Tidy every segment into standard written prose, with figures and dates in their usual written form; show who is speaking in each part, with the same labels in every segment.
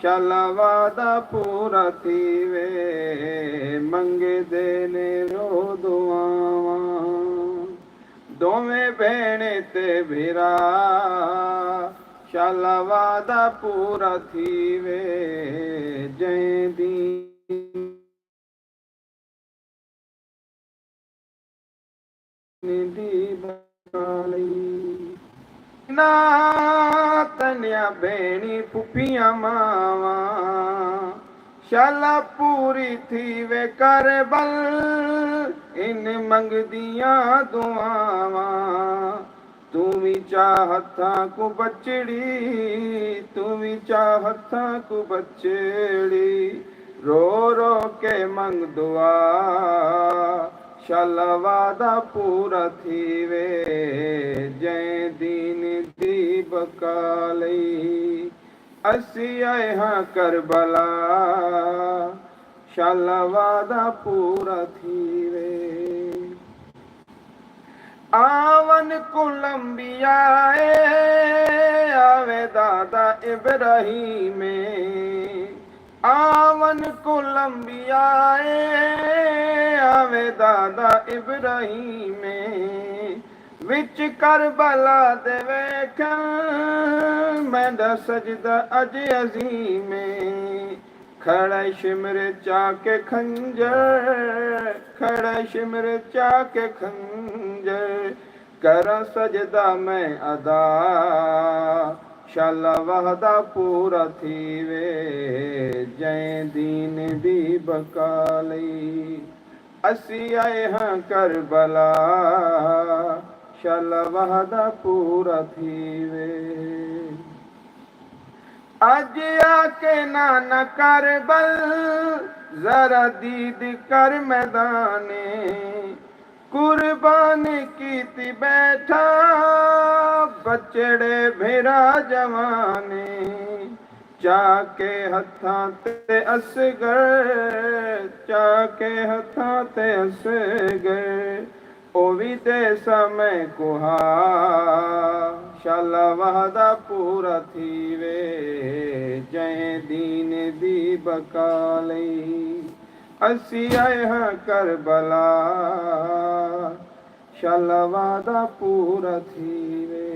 Speaker 1: शाला वादा पूरा थीवे मंगे देने रो दुआवां दोवें भेणे ते भिरा शाला वादा पूरा थीवे जंहिं दी बकाली ना तनिया भेणी पुफियां मावा शाला पूरी थी वे करबल इन मंगदियां दुआवां तू भी चाहता को बचड़ी तू भी चाहता को बचड़ी रो रो के मंग दुआ शाला वादा पूरा थीवे जंहिं दीन दी बकाली असी आए हाँ करबला शाला वादा पूरा थीवे आवन कुलंबियाए आवे दादा इब्राहिम आवन कुलंबियाए आवे दादा इब्राहिम विच करबला दे वेखन मैंदा सजदा अज अजीम खड़ा शिमर चाके खंजर खड़ा शिमर चाके खंजर करा सजदा मैं अदा शाला वादा पूरा थीवे जंहिं दीन दी बकाली असी आए हाँ करबला शाला वादा पूरा थीवे आज आके नाना करबल जरा दीद कर मैदाने कुर्बान कीती बैठा बचड़े भेरा जवाने चाके हथां ते असगर चाके हथां ते असगर ओ भी दे समय कुहा शाला वादा पूरा थीवे जंहिं दीन दी बकाली असी आए हाँ करबला शाला वादा पूरा थीवे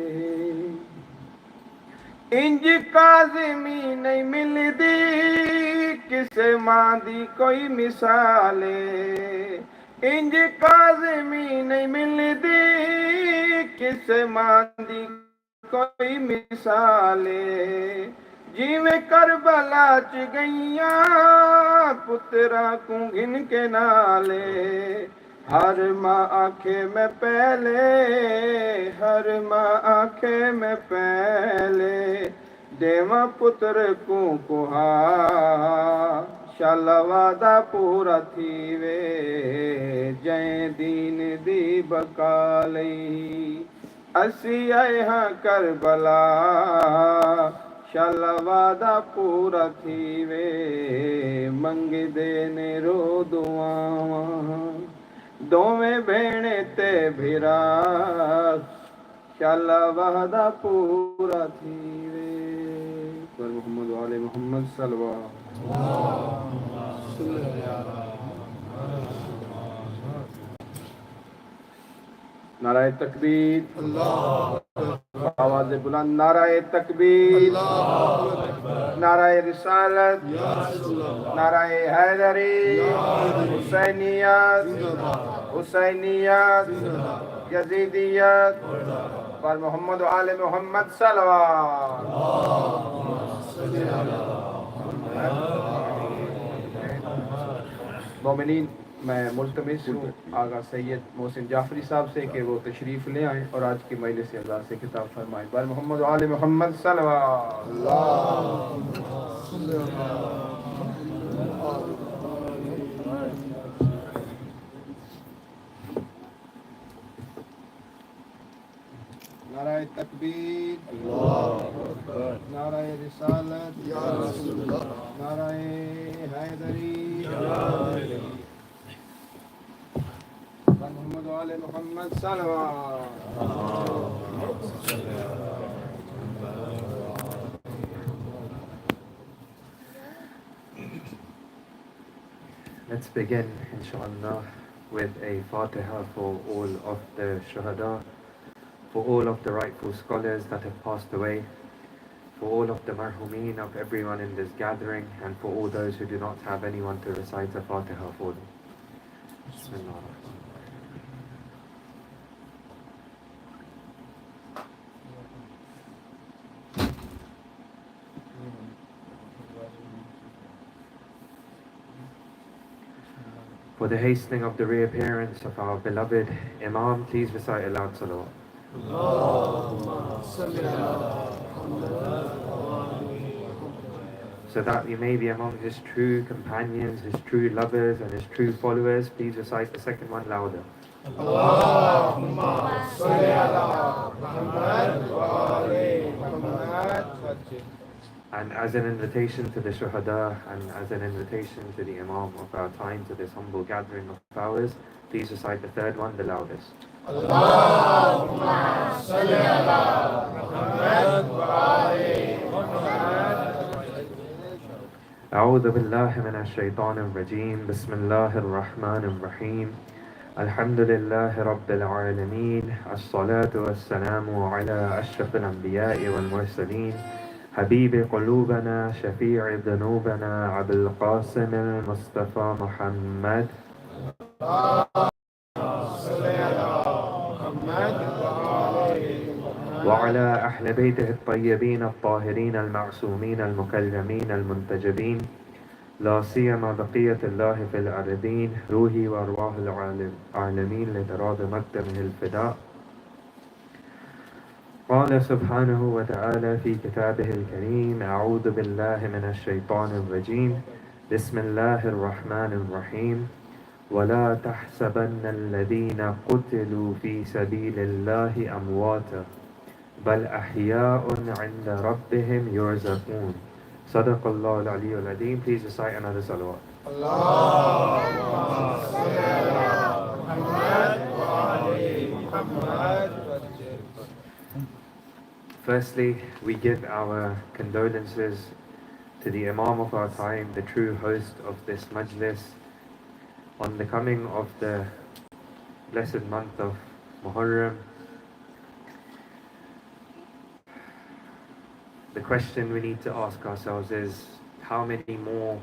Speaker 1: इंज काज़िमी नहीं मिलदी किसे मां दी कोई मिसाले इंज काज़िमी नहीं मिलदी किसे मां दी कोई मिसाले जिवें करबला च गईयां पुत्रा को घिन के नाले हर माँ आखे मैं पहले हर माँ आखे मैं पहले देवा पुत्र को कुहा शाला वादा पूरा थीवे जंहिं दीन दी बकाली असी आए हाँ करबला शाला वादा पूरा थीवे मंग देने रो दुआवां दोवें भेणे ते भिरा शाला वादा पूरा थीवे पर मोहम्मद वाले मोहम्मद नाराए तकबीर आवाज़ बुलंद नाराए तकबीर नाराए रिसालत नाराए हैदरी हुसैनियत हुसैनियत यजीदियत पर मोहम्मद आले मोहम्मद सल्लल्लाहु मोमिनीन मैं मुल्तमिस हूँ आगा सैयद मोहसिन जाफरी साहब से कि वो तशरीफ़ ले आएँ और आज की मजलिस से अज़ा से खिताब फरमाएँ बर मोहम्मद आले मोहम्मद नाराए तकबीर नाराए रिसालत नाराए हैदरी मोहम्मद वाले मोहम्मद सल्लल्लाहु
Speaker 2: Let's begin, inshallah, with a Fatiha for all of the Shuhada, for all of the rightful scholars that have passed away, for all of the marhumeen of everyone in this gathering, and for all those who do not have anyone to recite the Fatiha for them. Bismillah. For the hastening of the reappearance of our beloved Imam, please recite aloud salawat. So that we may be among his true companions, his true lovers, and his true followers, please recite the second one louder. Allahumma salli ala Muhammad wa ali Muhammad. And as an invitation to the Shuhada and as an invitation to the Imam of our time, to this humble gathering of ours, please recite the third one the loudest. Allahumma salli ala Muhammad wa ali Muhammad. أعوذ بالله من الشيطان الرجيم بسم الله الرحمن الرحيم الحمد لله رب العالمين الصلاة والسلام على أشرف الأنبياء والمرسلين حبيب قلوبنا شفيع ذنوبنا أبي القاسم المصطفى محمد وعلى أهل بيته الطيبين الطاهرين المعصومين المكرمين المنتجبين لا سيما بقية الله في الأرضين روحي وأرواح العالمين لتراد مقدمه الفداء. قال سبحانه وتعالى في كتابه الكريم أعوذ بالله من الشيطان الرجيم بسم الله الرحمن الرحيم ولا تحسبن الذين قتلوا في سبيل الله أمواتا بل أحياء عند ربهم يرزقون. صدق الله العلي العظيم. Please recite another salawat. Allahumma salli ala Muhammad wa ali Muhammad. Firstly, we give our condolences to the Imam of our time, the true host of this Majlis, on the coming of the blessed month of Muharram. The question we need to ask ourselves is, how many more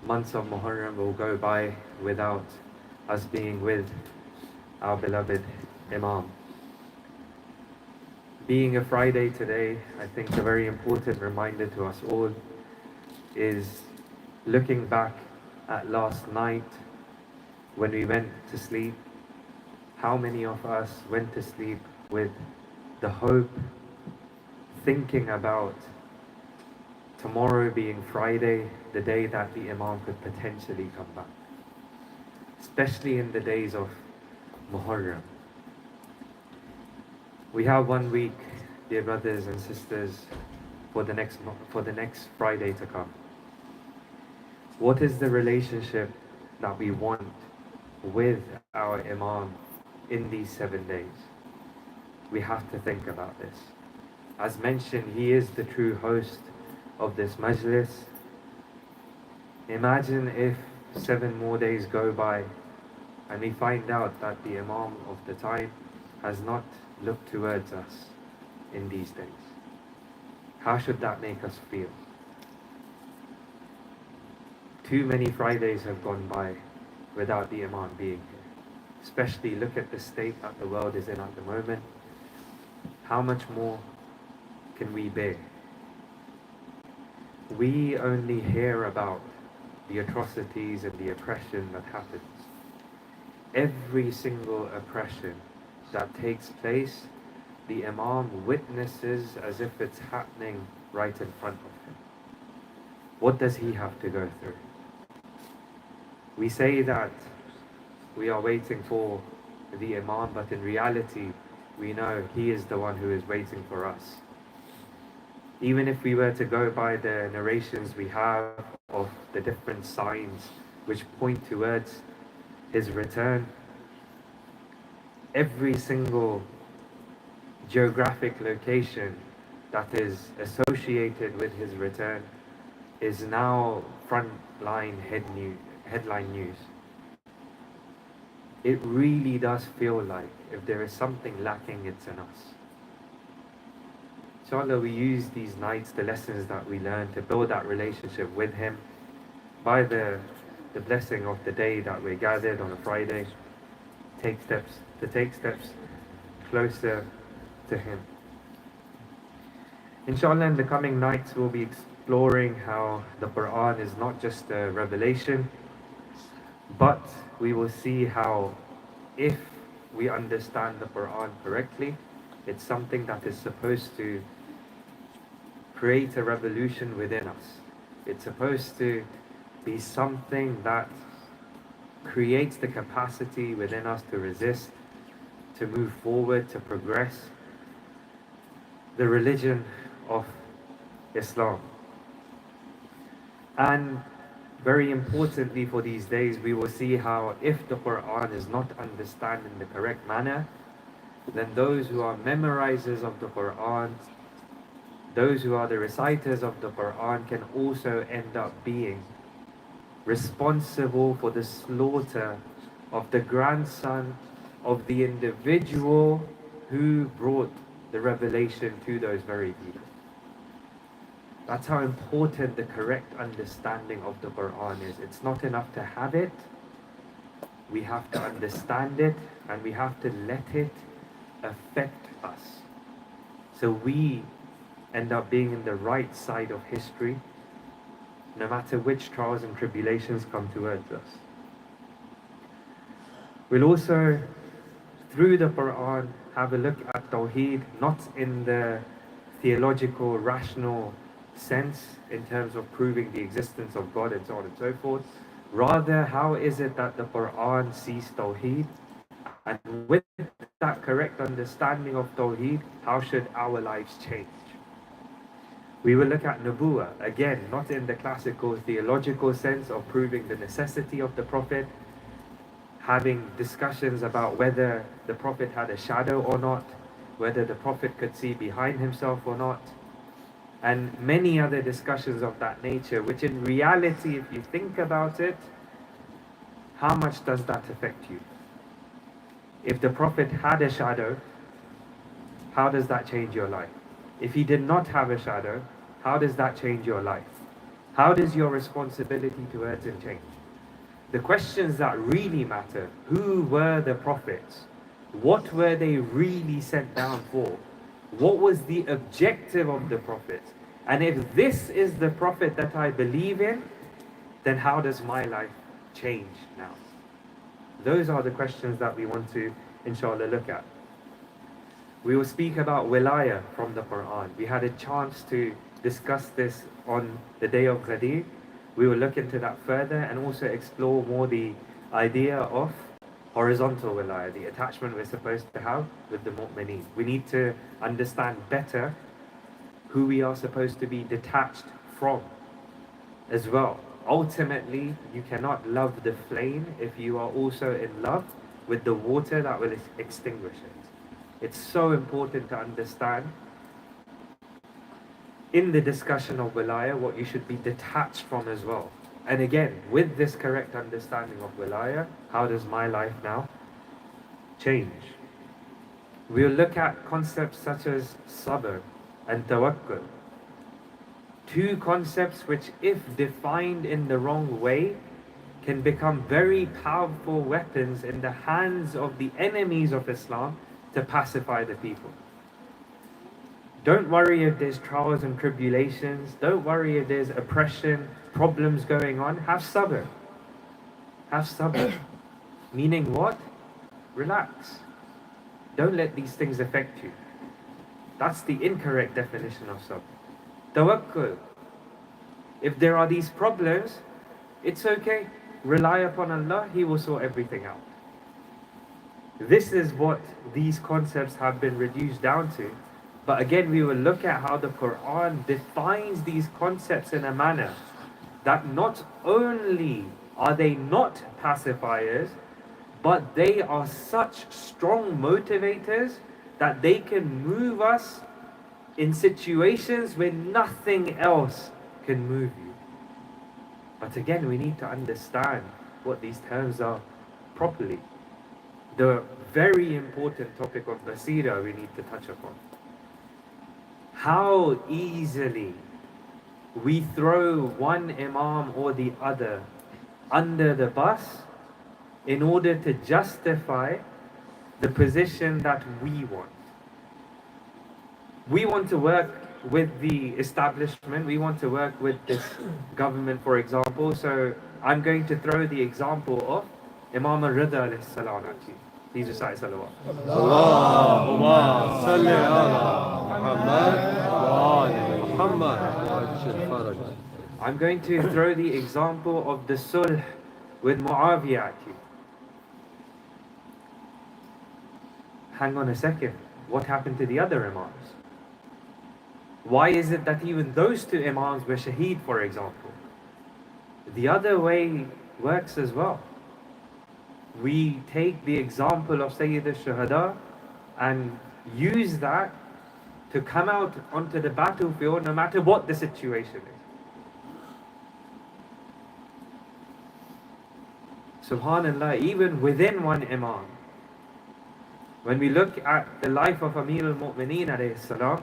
Speaker 2: months of Muharram will go by without us being with our beloved Imam? Being a Friday today, I think a very important reminder to us all is looking back at last night when we went to sleep. How many of us went to sleep with the hope, thinking about tomorrow being Friday, the day that the Imam could potentially come back, especially in the days of Muharram. We have 1 week, dear brothers and sisters, for the next Friday to come. What is the relationship that we want with our Imam in these 7 days? We have to think about this. As mentioned, he is the true host of this Majlis. Imagine if 7 more days go by and we find out that the Imam of the time has not looked towards us in these days. How should that make us feel? Too many Fridays have gone by without the Imam being here. Especially look at the state that the world is in at the moment. How much more can we bear? We only hear about the atrocities and the oppression that happens. Every single oppression that takes place, the Imam witnesses as if it's happening right in front of him. What does he have to go through? We say that we are waiting for the Imam, but in reality, we know he is the one who is waiting for us. Even if we were to go by the narrations we have of the different signs which point towards his return, every single geographic location that is associated with his return is now headline news. It really does feel like if there is something lacking, it's in us. Inshallah, we use these nights, the lessons that we learn, to build that relationship with Him by the blessing of the day that we're gathered on a Friday. Take steps closer to Him. Inshallah, in the coming nights, we'll be exploring how the Quran is not just a revelation, but we will see how, if we understand the Quran correctly, it's something that is supposed to create a revolution within us. It's supposed to be something that creates the capacity within us to resist, to move forward, to progress. The religion of Islam. And very importantly for these days, we will see how if the Quran is not understood in the correct manner, then those who are memorizers of the Quran, those who are the reciters of the Quran, can also end up being responsible for the slaughter of the grandson of the individual who brought the revelation to those very people. That's how important the correct understanding of the Quran is. It's not enough to have it. We have to understand it, and we have to let it affect us. So we end up being in the right side of history, no matter which trials and tribulations come towards us. We'll also, through the Quran, have a look at Tawheed, not in the theological, rational sense in terms of proving the existence of God and so on and so forth. Rather, how is it that the Quran sees Tawheed? And with that correct understanding of Tawheed, how should our lives change? We will look at Nubuwah, again, not in the classical theological sense of proving the necessity of the Prophet, having discussions about whether the Prophet had a shadow or not, whether the Prophet could see behind himself or not, and many other discussions of that nature, which in reality, if you think about it, how much does that affect you? If the Prophet had a shadow, how does that change your life? If he did not have a shadow, how does that change your life? How does your responsibility towards him change? The questions that really matter: who were the prophets? What were they really sent down for? What was the objective of the prophets? And if this is the prophet that I believe in, then how does my life change now? Those are the questions that we want to, inshallah, look at. We will speak about wilayah from the Quran. We had a chance to discuss this on the day of Ghadir. We will look into that further and also explore more the idea of horizontal wilayah, the attachment we're supposed to have with the mu'mineen. We need to understand better who we are supposed to be detached from as well. Ultimately, you cannot love the flame if you are also in love with the water that will extinguish it. It's so important to understand in the discussion of wilayah what you should be detached from as well. And again, with this correct understanding of wilayah, how does my life now change? We'll look at concepts such as sabr and tawakkul. Two concepts which, if defined in the wrong way, can become very powerful weapons in the hands of the enemies of Islam to pacify the people. Don't worry if there's trials and tribulations. Don't worry if there's oppression, problems going on. Have sabr. Have sabr. Meaning what? Relax. Don't let these things affect you. That's the incorrect definition of sabr. Tawakkul. If there are these problems, it's okay. Rely upon Allah. He will sort everything out. This is what these concepts have been reduced down to. But again, we will look at how the Quran defines these concepts in a manner that not only are they not pacifiers, but they are such strong motivators that they can move us in situations where nothing else can move you. But again, we need to understand what these terms are properly. The very important topic of basira we need to touch upon. How easily we throw one imam or the other under the bus in order to justify the position that we want. We want to work with the establishment, we want to work with this government, for example. So I'm going to throw the example of Imam al-Rida alayhi salam at you. Please recite salawat.
Speaker 3: Allahumma salli ala Muhammad wa ali Muhammad.
Speaker 2: I'm going to throw the example of the sulh with Muawiyah at you. Hang on a second. What happened to the other imams? Why is it that even those two imams were shaheed, for example? The other way works as well. We take the example of Sayyid al-Shuhada and use that to come out onto the battlefield no matter what the situation is. Subhanallah, even within one imam, when we look at the life of Amir al-Mu'mineen alayhi salam,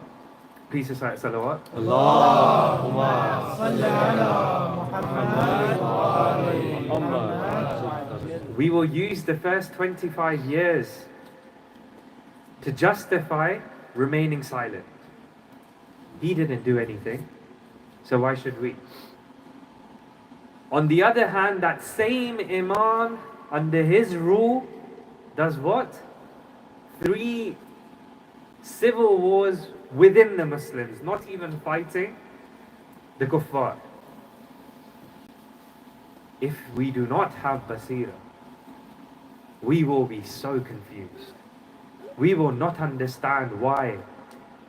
Speaker 2: please recite salawat.
Speaker 3: Allahumma salli ala Muhammad wa ali Muhammad.
Speaker 2: We will use the first 25 years to justify remaining silent. He didn't do anything, so why should we? On the other hand, that same imam under his rule does what? 3 civil wars within the Muslims, not even fighting the kuffar. If we do not have basira, we will be so confused. We will not understand why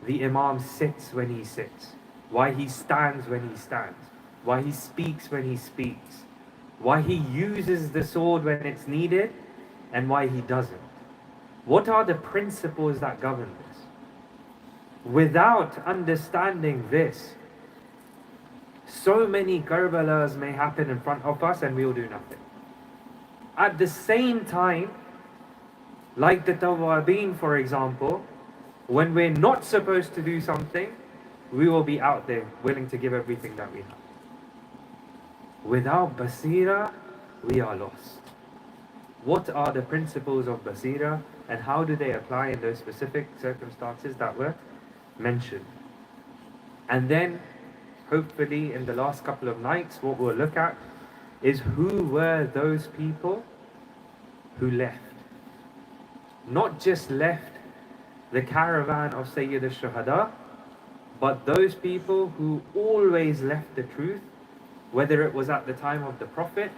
Speaker 2: the imam sits when he sits, why he stands when he stands, why he speaks when he speaks, why he uses the sword when it's needed, and why he doesn't. What are the principles that govern this? Without understanding this, so many Karbalas may happen in front of us and we will do nothing. At the same time, like the Tawabin, for example, when we're not supposed to do something, we will be out there willing to give everything that we have. Without basira, we are lost. What are the principles of basira and how do they apply in those specific circumstances that were mentioned? And then, hopefully in the last couple of nights, what we'll look at is who were those people who left. Not just left the caravan of Sayyid al-Shuhada, but those people who always left the truth, whether it was at the time of the Prophet,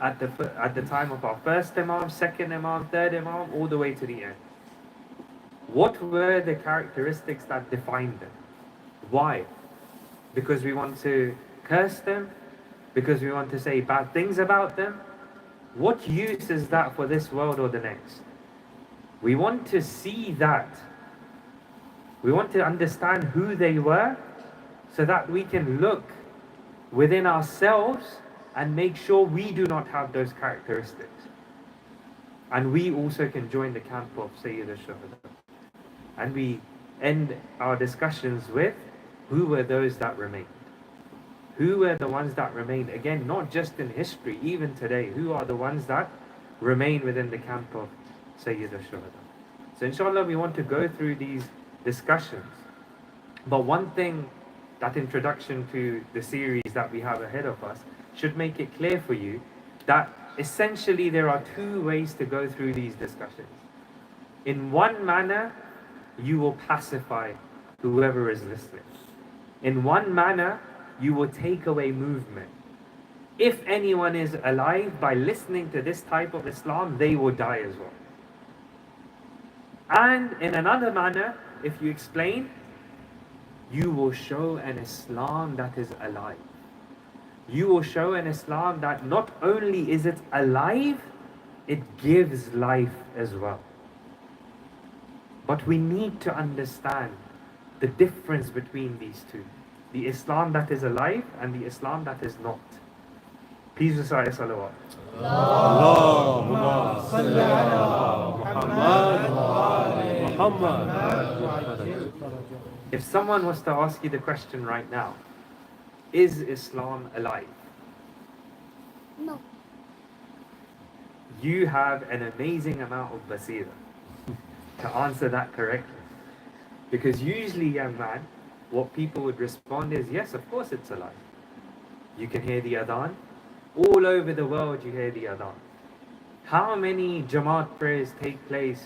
Speaker 2: at the time of our first Imam, second Imam, third Imam, all the way to the end. What were the characteristics that defined them? Why? Because we want to curse them? Because we want to say bad things about them? What use is that for this world or the next? We want to see that. We want to understand who they were so that we can look within ourselves and make sure we do not have those characteristics. And we also can join the camp of Sayyid al-Shuhada. And we end our discussions with who were those that remained. Who were the ones that remained? Again, not just in history, even today. Who are the ones that remain within the camp of Sayyid al-Shuhada? So inshallah, we want to go through these discussions. But one thing, that introduction to the series that we have ahead of us, should make it clear for you that essentially there are 2 ways to go through these discussions. In one manner, you will pacify whoever is listening. In one manner, you will take away movement. If anyone is alive by listening to this type of Islam, they will die as well. And in another manner, if you explain, you will show an Islam that is alive. You will show an Islam that not only is it alive, it gives life as well. But we need to understand the difference between these two. The Islam that is alive and the Islam that is not. Please recite a salawat.
Speaker 3: Allahumma salli ala Muhammad wa ali Muhammad.
Speaker 2: If someone was to ask you the question right now, is Islam alive?
Speaker 4: No.
Speaker 2: You have an amazing amount of basira to answer that correctly. Because usually, young man, what people would respond is, yes, of course it's alive. You can hear the adhan. All over the world you hear the adhan. How many Jamaat prayers take place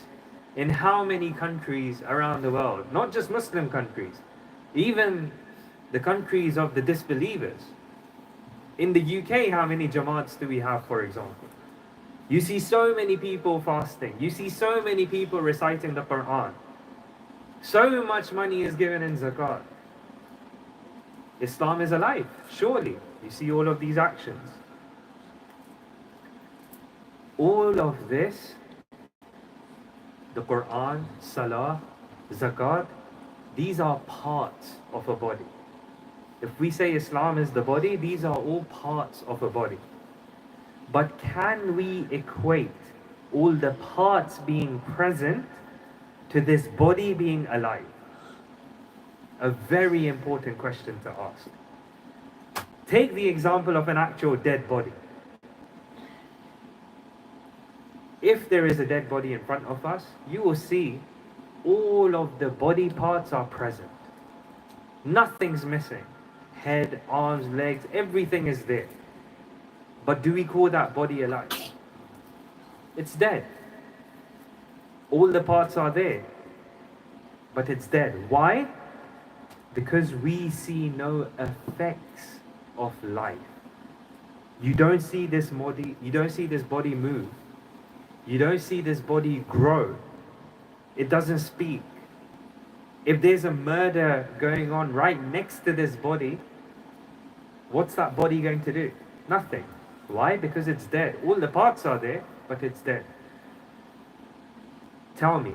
Speaker 2: in how many countries around the world? Not just Muslim countries, even the countries of the disbelievers. In the UK, how many Jamaats do we have, for example? You see so many people fasting. You see so many people reciting the Quran. So much money is given in zakat. Islam is alive, surely. You see all of these actions. All of this, the Quran, Salah, Zakat, these are parts of a body. If we say Islam is the body, these are all parts of a body. But can we equate all the parts being present to this body being alive? A very important question to ask. Take the example of an actual dead body. If there is a dead body in front of us, you will see all of the body parts are present. Nothing's missing. Head, arms, legs, everything is there. But do we call that body alive? It's dead. All the parts are there, but it's dead. Why? Because we see no effects of life. You don't see this body, you don't see this body move. You don't see this body grow. It doesn't speak. If there's a murder going on right next to this body, what's that body going to do? Nothing. Why? Because it's dead. All the parts are there, but it's dead. Tell me,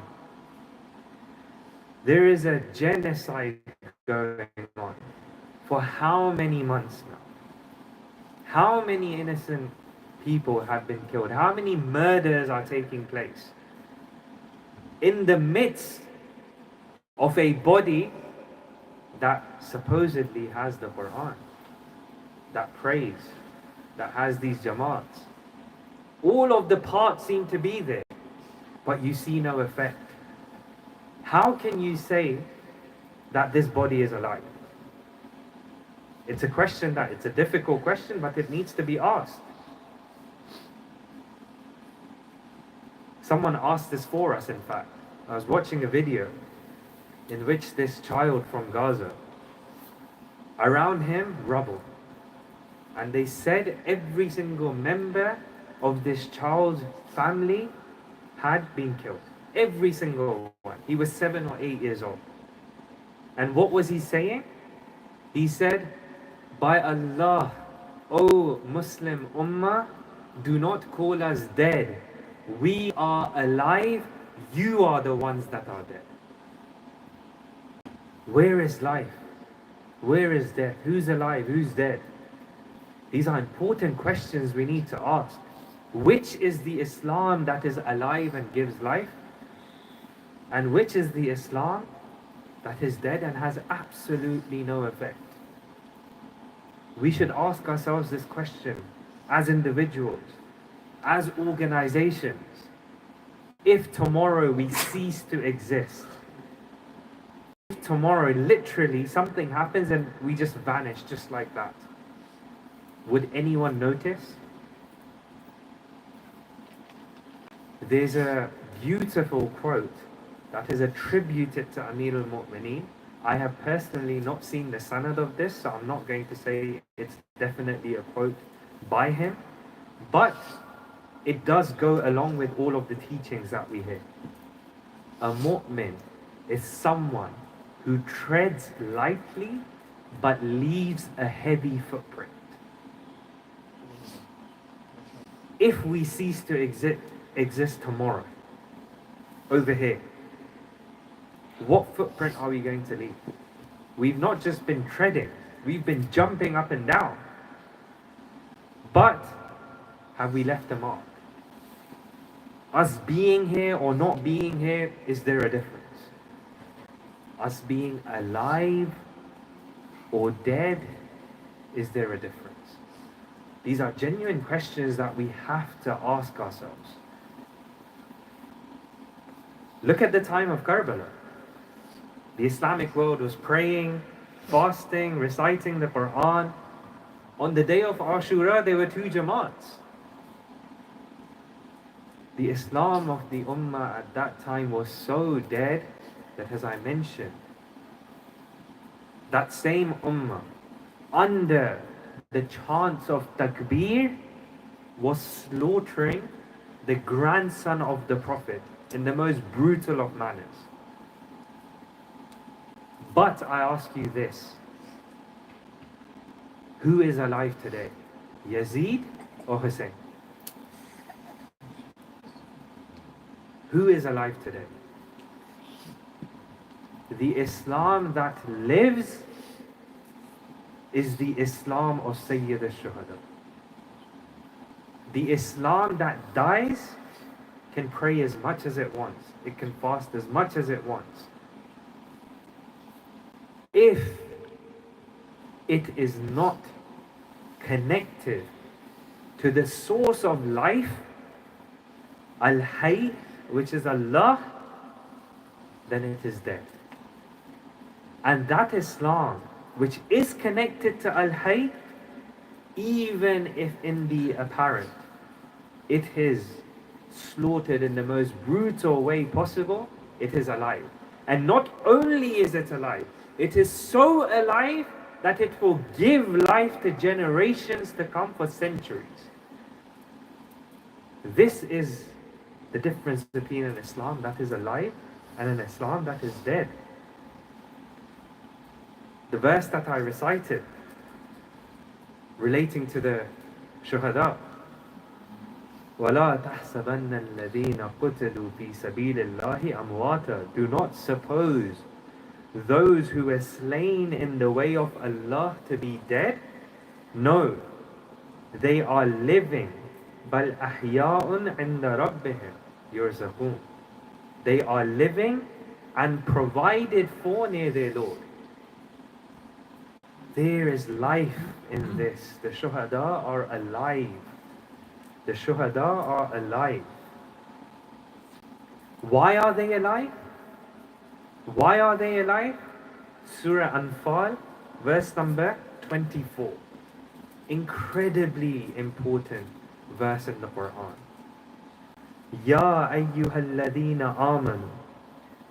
Speaker 2: there is a genocide going on for how many months now? How many innocent people have been killed? How many murders are taking place? In the midst of a body that supposedly has the Quran, that prays, that has these Jamaats. All of the parts seem to be there, but you see no effect. How can you say that this body is alive? It's a question it's a difficult question, but it needs to be asked. Someone asked this for us, in fact. I was watching a video in which this child from Gaza, around him, rubble. And they said every single member of this child's family had been killed. Every single one. He was 7 or 8 years old. And what was he saying? He said, by Allah, O Muslim Ummah, do not call us dead. We are alive. You are the ones that are dead. Where is life? Where is death? Who's alive? Who's dead? These are important questions we need to ask. Which is the Islam that is alive and gives life? And which is the Islam that is dead and has absolutely no effect? We should ask ourselves this question as individuals, as organizations. If tomorrow we cease to exist, if tomorrow literally something happens and we just vanish just like that, would anyone notice? There's a beautiful quote that is attributed to Amir al-Mu'mineen. I have personally not seen the sanad of this, so I'm not going to say it's definitely a quote by him, but it does go along with all of the teachings that we hear. A mu'min is someone who treads lightly but leaves a heavy footprint. If we cease to exist tomorrow, over here, what footprint are we going to leave? We've not just been treading, we've been jumping up and down. But have we left a mark? Us being here or not being here, is there a difference? Us being alive or dead, is there a difference? These are genuine questions that we have to ask ourselves. Look at the time of Karbala. The Islamic world was praying, fasting, reciting the Quran. On the day of Ashura, there were 2 Jamaats. The Islam of the Ummah at that time was so dead that, as I mentioned, that same Ummah, under the chants of Takbir, was slaughtering the grandson of the Prophet in the most brutal of manners. But I ask you this, who is alive today? Yazid or Hussein? Who is alive today? The Islam that lives is the Islam of Sayyid al-Shuhada. The Islam that dies can pray as much as it wants. It can fast as much as it wants. If it is not connected to the source of life, Al-Hayy, which is Allah, then it is dead. And that Islam, which is connected to Al-Hayy, even if in the apparent it is slaughtered in the most brutal way possible, it is alive. And not only is it alive, it is so alive that it will give life to generations to come for centuries. This is the difference between an Islam that is alive and an Islam that is dead. The verse that I recited relating to the Shuhada, وَلَا تَحْسَبَنَّ الَّذِينَ قُتِلُوا فِي سَبِيلِ اللَّهِ أَمْوَاتًا. Do not suppose those who were slain in the way of Allah to be dead. No, they are living. بَلْ أَحْيَاءٌ عِنْدَ رَبِّهِمْ يُرْزَقُونَ. They are living and provided for near their Lord. There is life in this. The Shuhada are alive. The Shuhada are alive. Why are they alive? Why are they alive? Surah Anfal, verse number 24. Incredibly important verse in the Quran. Ya ayyuhalladhina amanu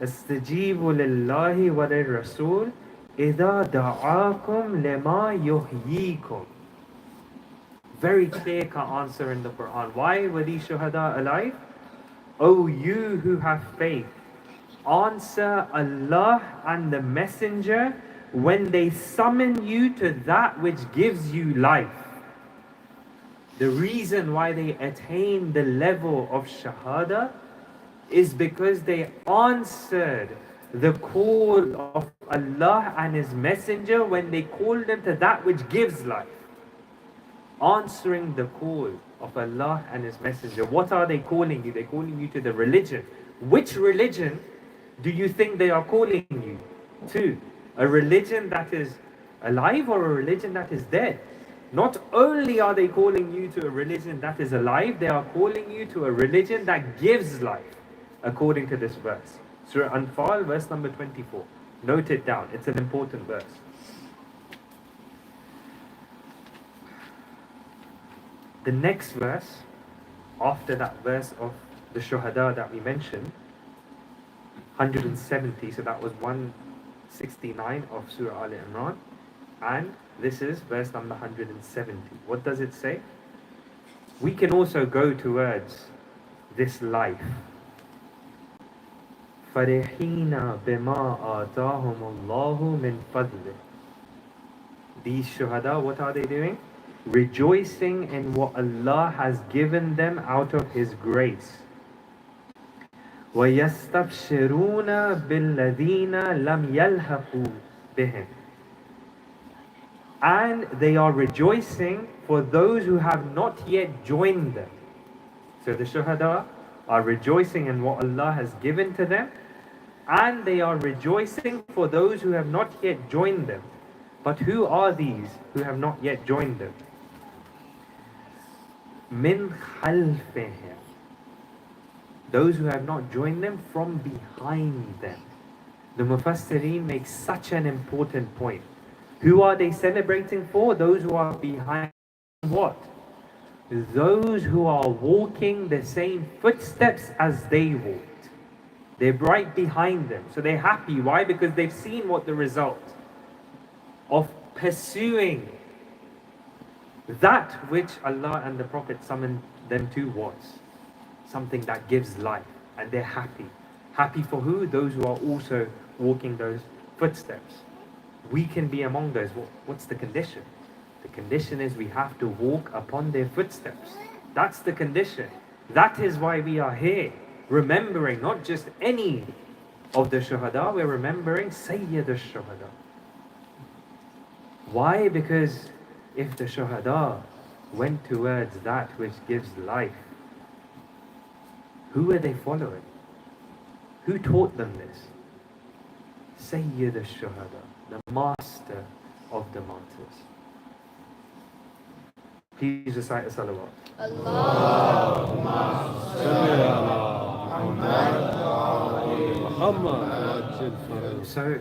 Speaker 2: istajibu lillahi wa lirrasul idha da'akum lima yuhyikum. Very clear-cut answer in the Quran. Why were these Shuhada alive? O you who have faith, answer Allah and the Messenger when they summon you to that which gives you life. The reason why they attain the level of Shahada is because they answered the call of Allah and His Messenger when they called them to that which gives life. Answering the call of Allah and His Messenger. What are they calling you? They're calling you to the religion. Which religion do you think they are calling you to? A religion that is alive or a religion that is dead? Not only are they calling you to a religion that is alive, they are calling you to a religion that gives life, according to this verse. Surah Anfal, verse number 24. Note it down. It's an important verse. The next verse, after that verse of the Shuhada that we mentioned, 170, so that was 169 of Surah Al-Imran, and this is verse number 170. What does it say? We can also go towards this life. فَرِحِينَ بِمَا آتَاهُمُ اللَّهُ مِنْ فَضْلِهِ. These Shuhada, what are they doing? Rejoicing in what Allah has given them out of His grace. وَيَسْتَبْشِرُونَ بِالَّذِينَ لَمْ يَلْحَقُوا بِهِمْ. and they are rejoicing for those who have not yet joined them. So the shuhada are rejoicing in what Allah has given to them, and they are rejoicing for those who have not yet joined them. But who are these who have not yet joined them? Min khalfihim. Those who have not joined them from behind them. The Mufassirin makes such an important point. Who are they celebrating for? Those who are behind what? Those who are walking the same footsteps as they walked. They're right behind them. So they're happy. Why? Because they've seen what the result of pursuing that which Allah and the Prophet summoned them to was. Something that gives life. And they're happy. Happy for who? Those who are also walking those footsteps. We can be among those. What's the condition? The condition is we have to walk upon their footsteps. That's the condition. That is why we are here. Remembering not just any of the shuhada, we're remembering Sayyid al-Shuhada. Why? Because if the shuhada went towards that which gives life, who are they following? Who taught them this? Sayyid al-Shuhada, the master of the martyrs. Please recite a salawat.
Speaker 3: Allahumma salli ala Muhammad.
Speaker 2: So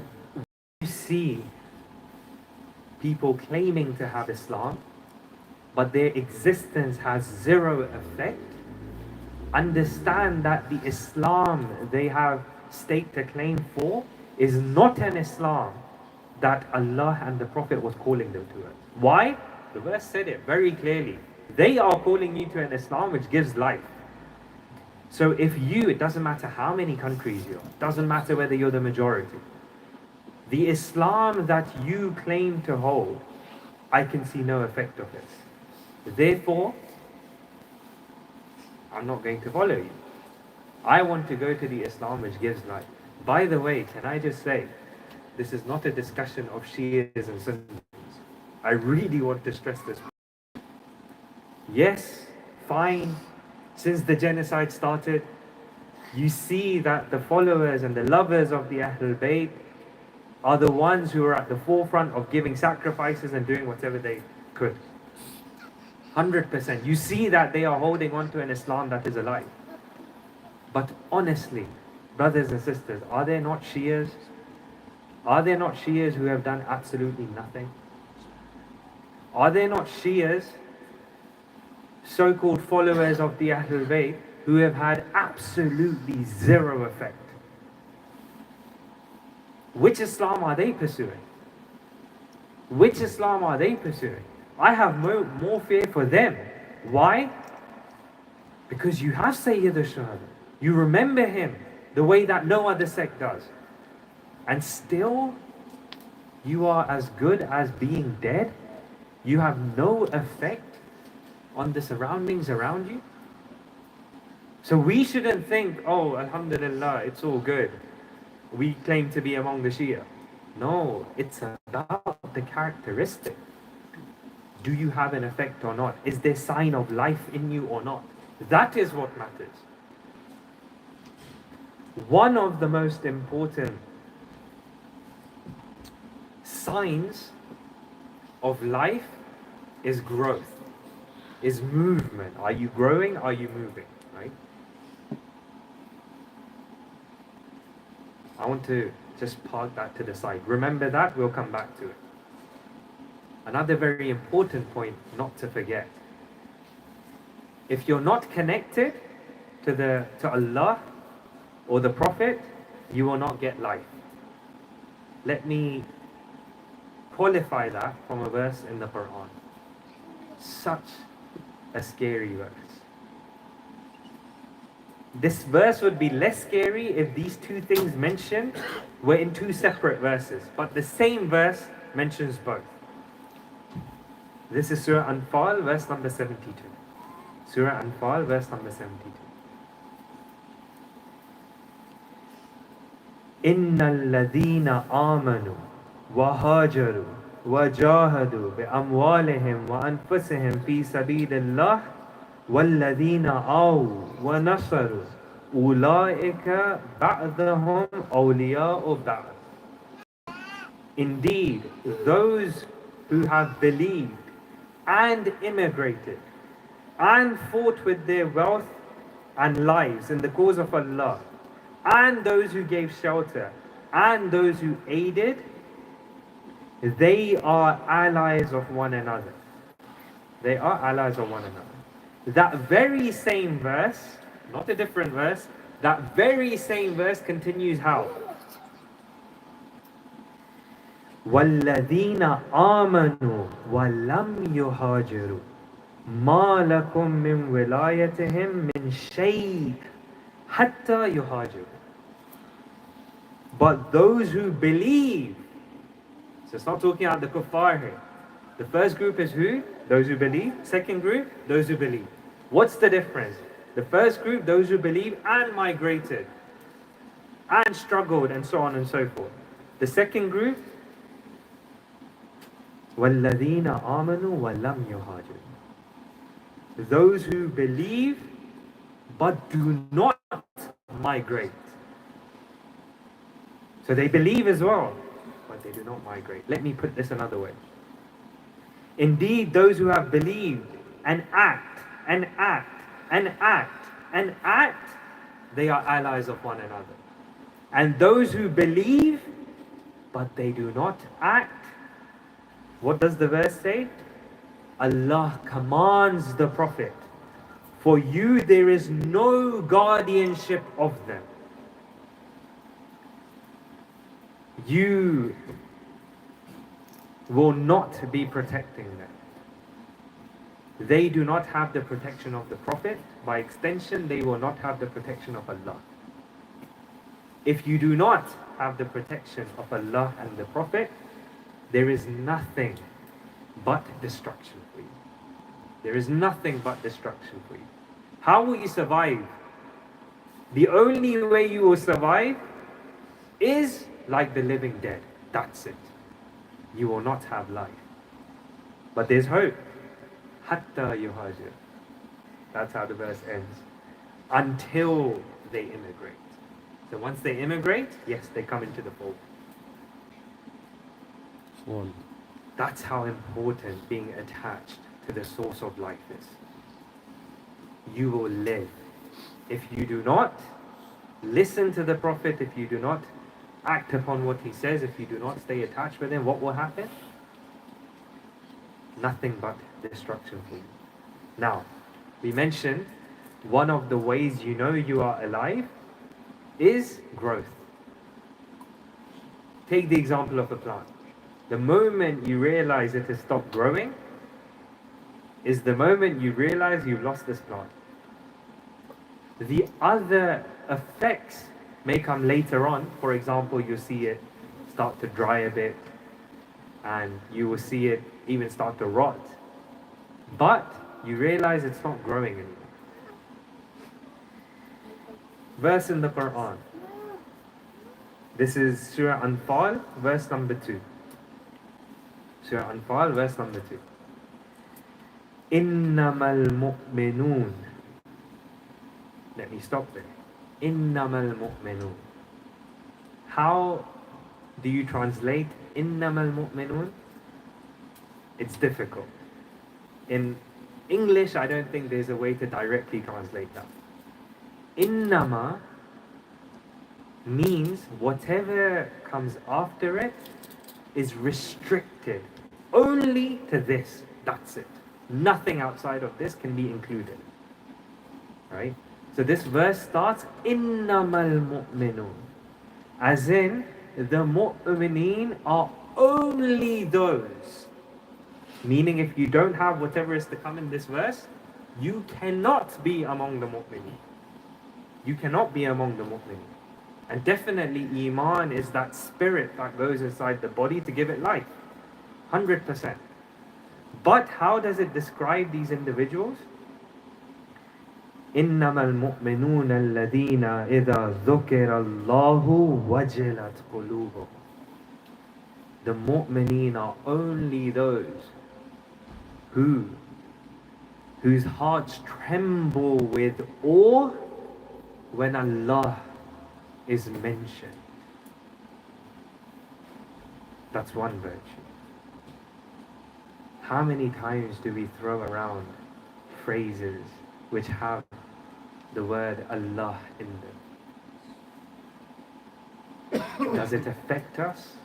Speaker 2: you see people claiming to have Islam, but their existence has zero effect. Understand that the Islam they have staked a claim for is not an Islam that Allah and the Prophet was calling them to it. Why? The verse said it very clearly. They are calling you to an Islam which gives life. So if you, it doesn't matter how many countries you're, it doesn't matter whether you're the majority, the Islam that you claim to hold, I can see no effect of this. Therefore, I'm not going to follow you. I want to go to the Islam which gives life. By the way, can I just say, this is not a discussion of Shias and Sunnis. I really want to stress this. Yes, fine. Since the genocide started, you see that the followers and the lovers of the Ahlul Bayt are the ones who are at the forefront of giving sacrifices and doing whatever they could. 100%. You see that they are holding on to an Islam that is alive. But honestly, brothers and sisters, are there not Shias? Are there not Shias who have done absolutely nothing? Are there not Shias, so-called followers of the Ahlul Bayt, who have had absolutely zero effect? Which Islam are they pursuing? Which Islam are they pursuing? I have more fear for them. Why? Because you have Sayyid al-Shuhada. You remember him the way that no other sect does. And still, you are as good as being dead. You have no effect on the surroundings around you. So we shouldn't think, oh, alhamdulillah, it's all good. We claim to be among the Shia. No, it's about the characteristic. Do you have an effect or not? Is there sign of life in you or not? That is what matters. One of the most important signs of life is growth, is movement. Are you growing? Are you moving? Right? I want to just park that to the side. Remember that, we'll come back to it. Another very important point not to forget. If you're not connected to Allah or the Prophet, you will not get life. Let me qualify that from a verse in the Quran. Such a scary verse. This verse would be less scary if these two things mentioned were in two separate verses, but the same verse mentions both. This is Surah Anfal, verse number 72. Surah Anfal, verse number 72. إِنَّ الَّذِينَ آمَنُوا وَهَاجَرُوا وجاهدوا بأموالهم وأنفسهم في سبيل الله والذين آووا ونصروا أولئك بعضهم أولياء بعض. Indeed, those who have believed and immigrated and fought with their wealth and lives in the cause of Allah, and those who gave shelter, and those who aided, they are allies of one another. They are allies of one another. That very same verse, not a different verse, that very same verse continues how? وَالَّذِينَ آمَنُوا وَلَمْ يُهَاجِرُوا مَا لَكُمْ مِنْ وِلَايَتِهِمْ مِنْ شَيْءٍ حَتَّى يُهَاجِرُوا. But those who believe, so it's not talking about the kuffar here. The first group is who? Those who believe. Second group, those who believe. What's the difference? The first group, those who believe and migrated and struggled and so on and so forth. The second group, وَالَّذِينَ آمَنُوا وَلَمْ يُهَاجِرُوا. Those who believe but do not migrate. So they believe as well, but they do not migrate. Let me put this another way. Indeed, those who have believed and act and act and act and act, they are allies of one another. And those who believe but they do not act, what does the verse say? Allah commands the Prophet, for you there is no guardianship of them. You will not be protecting them. They do not have the protection of the Prophet. By extension, they will not have the protection of Allah. If you do not have the protection of Allah and the Prophet, there is nothing but destruction for you. There is nothing but destruction for you. How will you survive? The only way you will survive is like the living dead. That's it. You will not have life. But there's hope. Hatta yuhajir. That's how the verse ends. Until they immigrate. So once they immigrate, yes, they come into the fold.
Speaker 3: One.
Speaker 2: That's how important being attached to the source of life is. You will live. If you do not listen to the Prophet, if you do not act upon what he says, if you do not stay attached with him, what will happen? Nothing but destruction for you. Now, we mentioned one of the ways you know you are alive is growth. Take the example of a plant. The moment you realize it has stopped growing is the moment you realize you've lost this plant. The other effects may come later on. For example, you see it start to dry a bit, and you will see it even start to rot. But you realize it's not growing anymore. Verse in the Quran. This is Surah Anfal, verse number 2. Surah Anfal, verse number 2. Innamal mu'minun. Let me stop there. Innamal mu'minun. How do you translate Innamal mu'minun? It's difficult. In English, I don't think there's a way to directly translate that. Innama means whatever comes after it is restricted only to this. That's it. Nothing outside of this can be included. Right? So this verse starts Innamal mu'minun, as in the mu'mineen are only those. Meaning if you don't have whatever is to come in this verse, you cannot be among the mu'mineen. You cannot be among the mu'mineen. And definitely Iman is that spirit that goes inside the body to give it life. 100%. But how does it describe these individuals? إِنَّمَا الْمُؤْمِنُونَ الَّذِينَ إِذَا ذُكِرَ اللَّهُ وَجِلَتْ قُلُوبُهُمْ. The mu'mineen are only those whose hearts tremble with awe when Allah is mentioned. That's one virtue. How many times do we throw around phrases which have the word Allah in them? Does it affect us?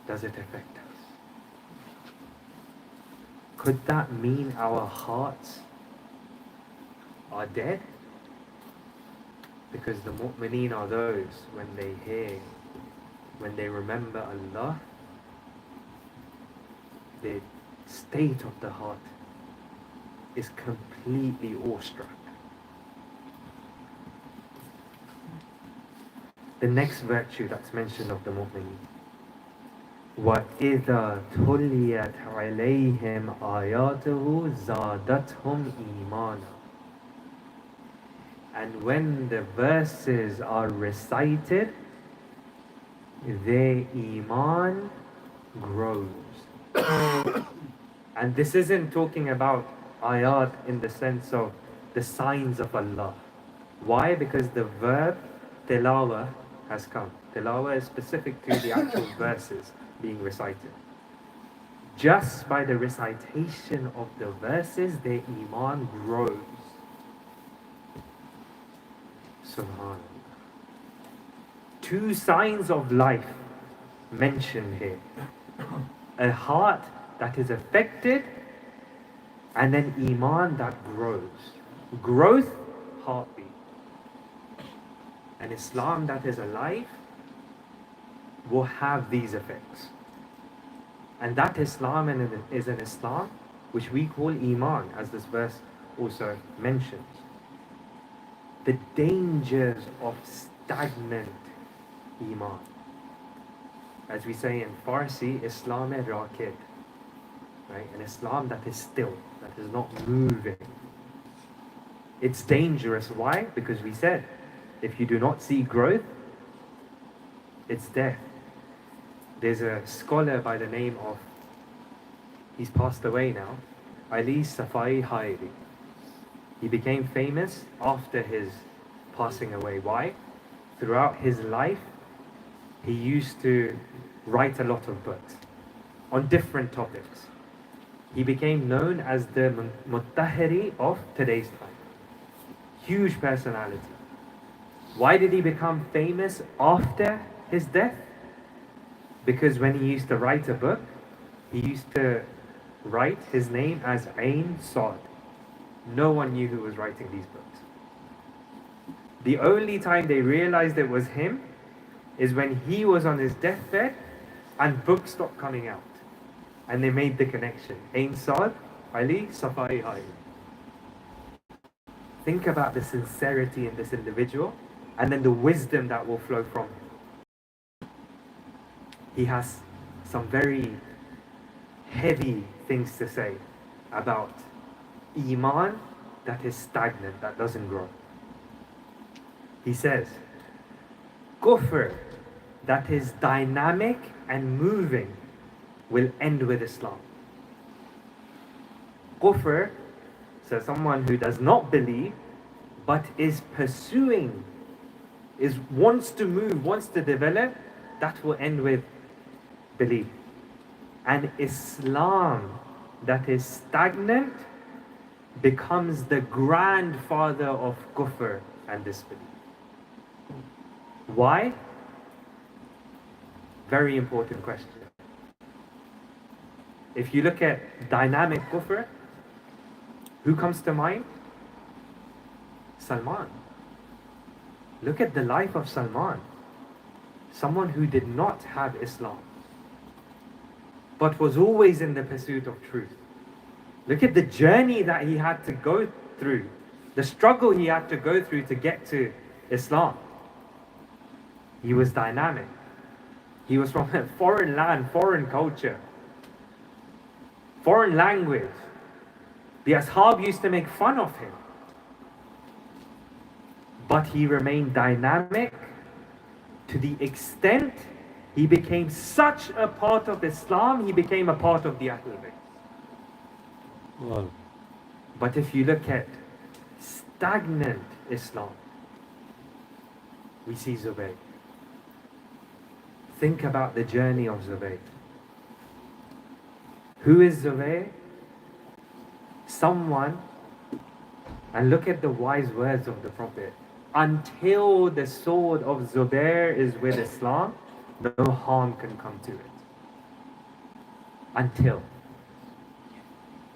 Speaker 2: Does it affect us? Could that mean our hearts are dead? Because the mu'mineen are those when they remember Allah, the state of the heart is completely awestruck. The next virtue that's mentioned of the mu'mineen, وَإِذَا تُلِيَتْ عَلَيْهِمْ آيَاتُهُ زَادَتْهُمْ إِيمَانًا. And when the verses are recited, their iman grows. And this isn't talking about ayat in the sense of the signs of Allah. Why? Because the verb tilawa has come. Tilawa is specific to the actual verses being recited. Just by the recitation of the verses, their iman grows. Subhanallah. Two signs of life mentioned here. A heart that is affected, and then iman that grows. Growth, heartbeat. An Islam that is alive will have these effects. And that Islam is an Islam which we call iman, as this verse also mentions. The dangers of stagnant iman. As we say in Farsi, Islam-e-Rakid. Right? An Islam that is still, that is not moving. It's dangerous. Why? Because we said, if you do not see growth, it's death. There's a scholar by the name of, he's passed away now, Ali Safai Hairi. He became famous after his passing away. Why? Throughout his life, he used to write a lot of books on different topics. He became known as the Muttahiri of today's time. Huge personality. Why did he become famous after his death? Because when he used to write a book, he used to write his name as Ain Sa'd. No one knew who was writing these books. The only time they realized it was him is when he was on his deathbed and books stopped coming out. And they made the connection. Ain Sa'd, Ali Safai Hayi. Think about the sincerity in this individual and then the wisdom that will flow from him. He has some very heavy things to say about iman that is stagnant, that doesn't grow. He says, kufr that is dynamic and moving will end with Islam. Kufr, so someone who does not believe but is pursuing, wants to move, wants to develop, that will end with belief. And Islam that is stagnant becomes the grandfather of kufr and disbelief. Why? Very important question. If you look at dynamic kufr, who comes to mind? Salman. Look at the life of Salman. Someone who did not have Islam, but was always in the pursuit of truth. Look at the journey that he had to go through, the struggle he had to go through to get to Islam. He was dynamic. He was from a foreign land, foreign culture, foreign language. The Sahb used to make fun of him. But he remained dynamic to the extent He became such a part of Islam, he became a part of the Ahlul Bayt.
Speaker 3: Allah.
Speaker 2: But if you look at stagnant Islam, we see Zubayr. Think about the journey of Zubayr. Who is Zubayr? Someone, and look at the wise words of the Prophet. Until the sword of Zubayr is with Islam, no harm can come to it. Until.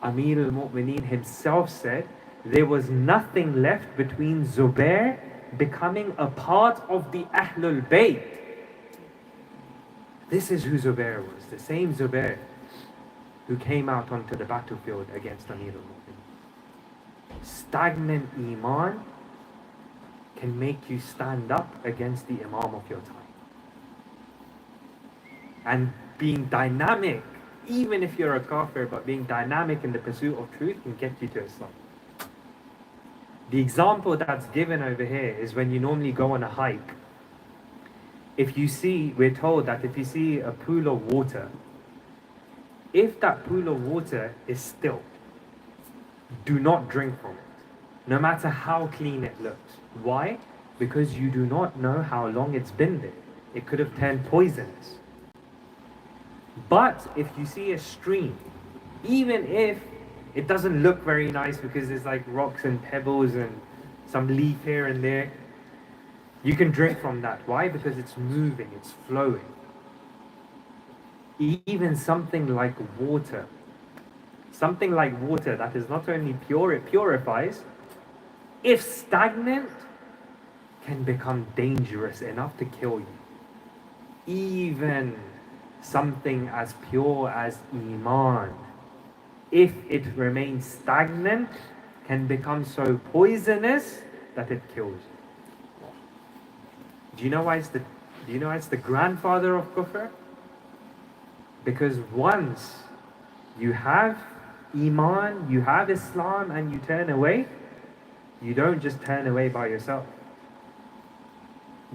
Speaker 2: Amir al-Mu'mineen himself said, there was nothing left between Zubayr becoming a part of the Ahlul Bayt. This is who Zubayr was, the same Zubayr who came out onto the battlefield against Amir al-Mu'mineen. Stagnant Iman can make you stand up against the Imam of your time. And being dynamic, even if you're a kafir, but being dynamic in the pursuit of truth can get you to Islam. The example that's given over here is when you normally go on a hike. If you see, we're told that if you see a pool of water, if that pool of water is still, do not drink from it, no matter how clean it looks. Why? Because you do not know how long it's been there. It could have turned poisonous. But if you see a stream, even if it doesn't look very nice because there's like rocks and pebbles and some leaf here and there, you can drink from that. Why? Because it's moving, it's flowing. Even something like water that is not only pure, it purifies, if stagnant, can become dangerous enough to kill you. Even something as pure as Iman, if it remains stagnant, can become so poisonous that it kills you. Do you know why it's the grandfather of kufr? Because once you have Iman, you have Islam, and you turn away, you don't just turn away by yourself.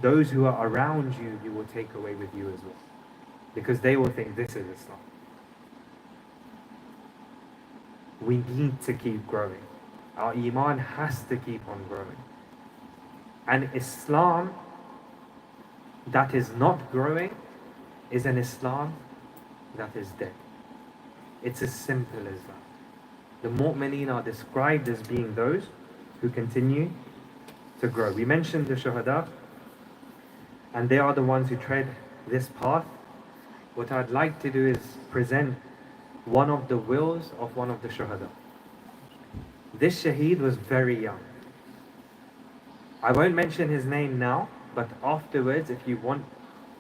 Speaker 2: Those who are around you, you will take away with you as well. Because they will think this is Islam. We need to keep growing. Our Iman has to keep on growing. And Islam that is not growing is an Islam that is dead. It's as simple as that. The Mu'mineen are described as being those who continue to grow. We mentioned the Shuhada, and they are the ones who tread this path. What I'd like to do is present one of the wills of one of the Shuhada. This Shaheed was very young. I won't mention his name now, but afterwards, if you want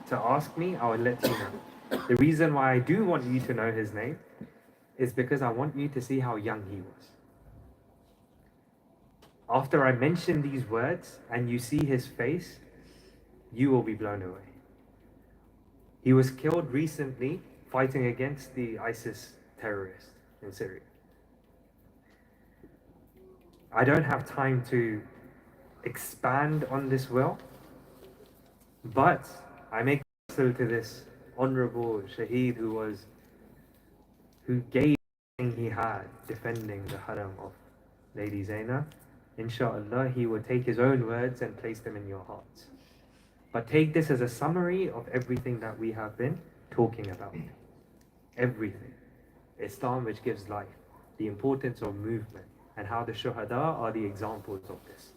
Speaker 2: to ask me, I will let you know. The reason why I do want you to know his name is because I want you to see how young he was. After I mention these words and you see his face, you will be blown away. He was killed recently fighting against the ISIS terrorists in Syria. I don't have time to expand on this will, but I make so to this honorable Shaheed who gave everything he had defending the haram of Lady Zainab. Inshallah, he will take his own words and place them in your hearts. But take this as a summary of everything that we have been talking about. Everything. Islam which gives life, the importance of movement, and how the Shuhada are the examples of this.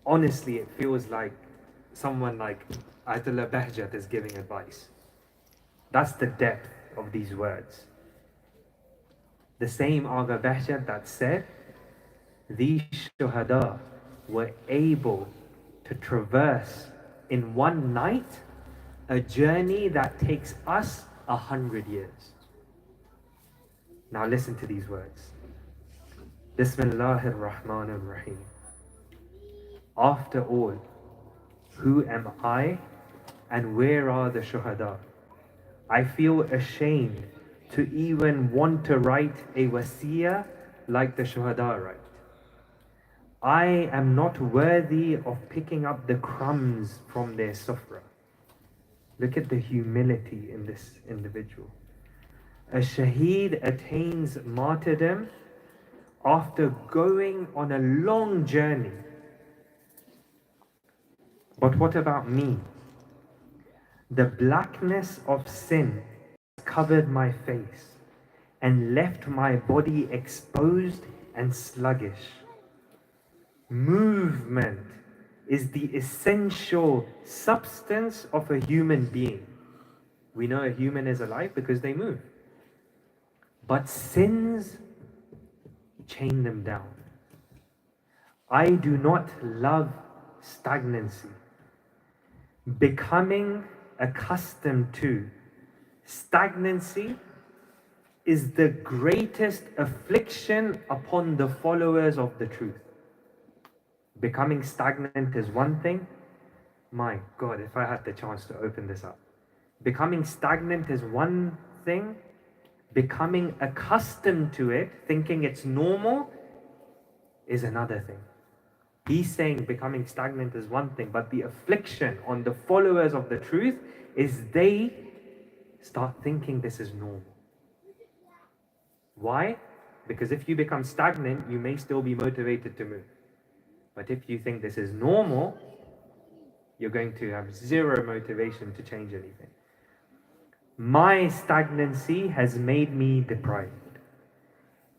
Speaker 2: Honestly, it feels like someone like Ayatollah Bahjat is giving advice. That's the depth of these words. The same Agha Bahjat that said, these Shuhada were able to traverse in one night a journey that takes us 100 years. Now listen to these words. Bismillahir Rahmanir Rahim. After all, who am I and where are the Shuhada? I feel ashamed to even want to write a wasiyah like the Shuhada write. I am not worthy of picking up the crumbs from their sufra. Look at the humility in this individual. A shaheed attains martyrdom after going on a long journey. But what about me? The blackness of sin covered my face and left my body exposed and sluggish. Movement is the essential substance of a human being. We know a human is alive because they move. But sins chain them down. I do not love stagnancy. Becoming accustomed to stagnancy is the greatest affliction upon the followers of the truth. Becoming stagnant is one thing. My God, if I had the chance to open this up. Becoming stagnant is one thing. Becoming accustomed to it, thinking it's normal, is another thing. He's saying becoming stagnant is one thing, but the affliction on the followers of the truth is they start thinking this is normal. Why? Because if you become stagnant, you may still be motivated to move. But if you think this is normal, you're going to have zero motivation to change anything. My stagnancy has made me deprived.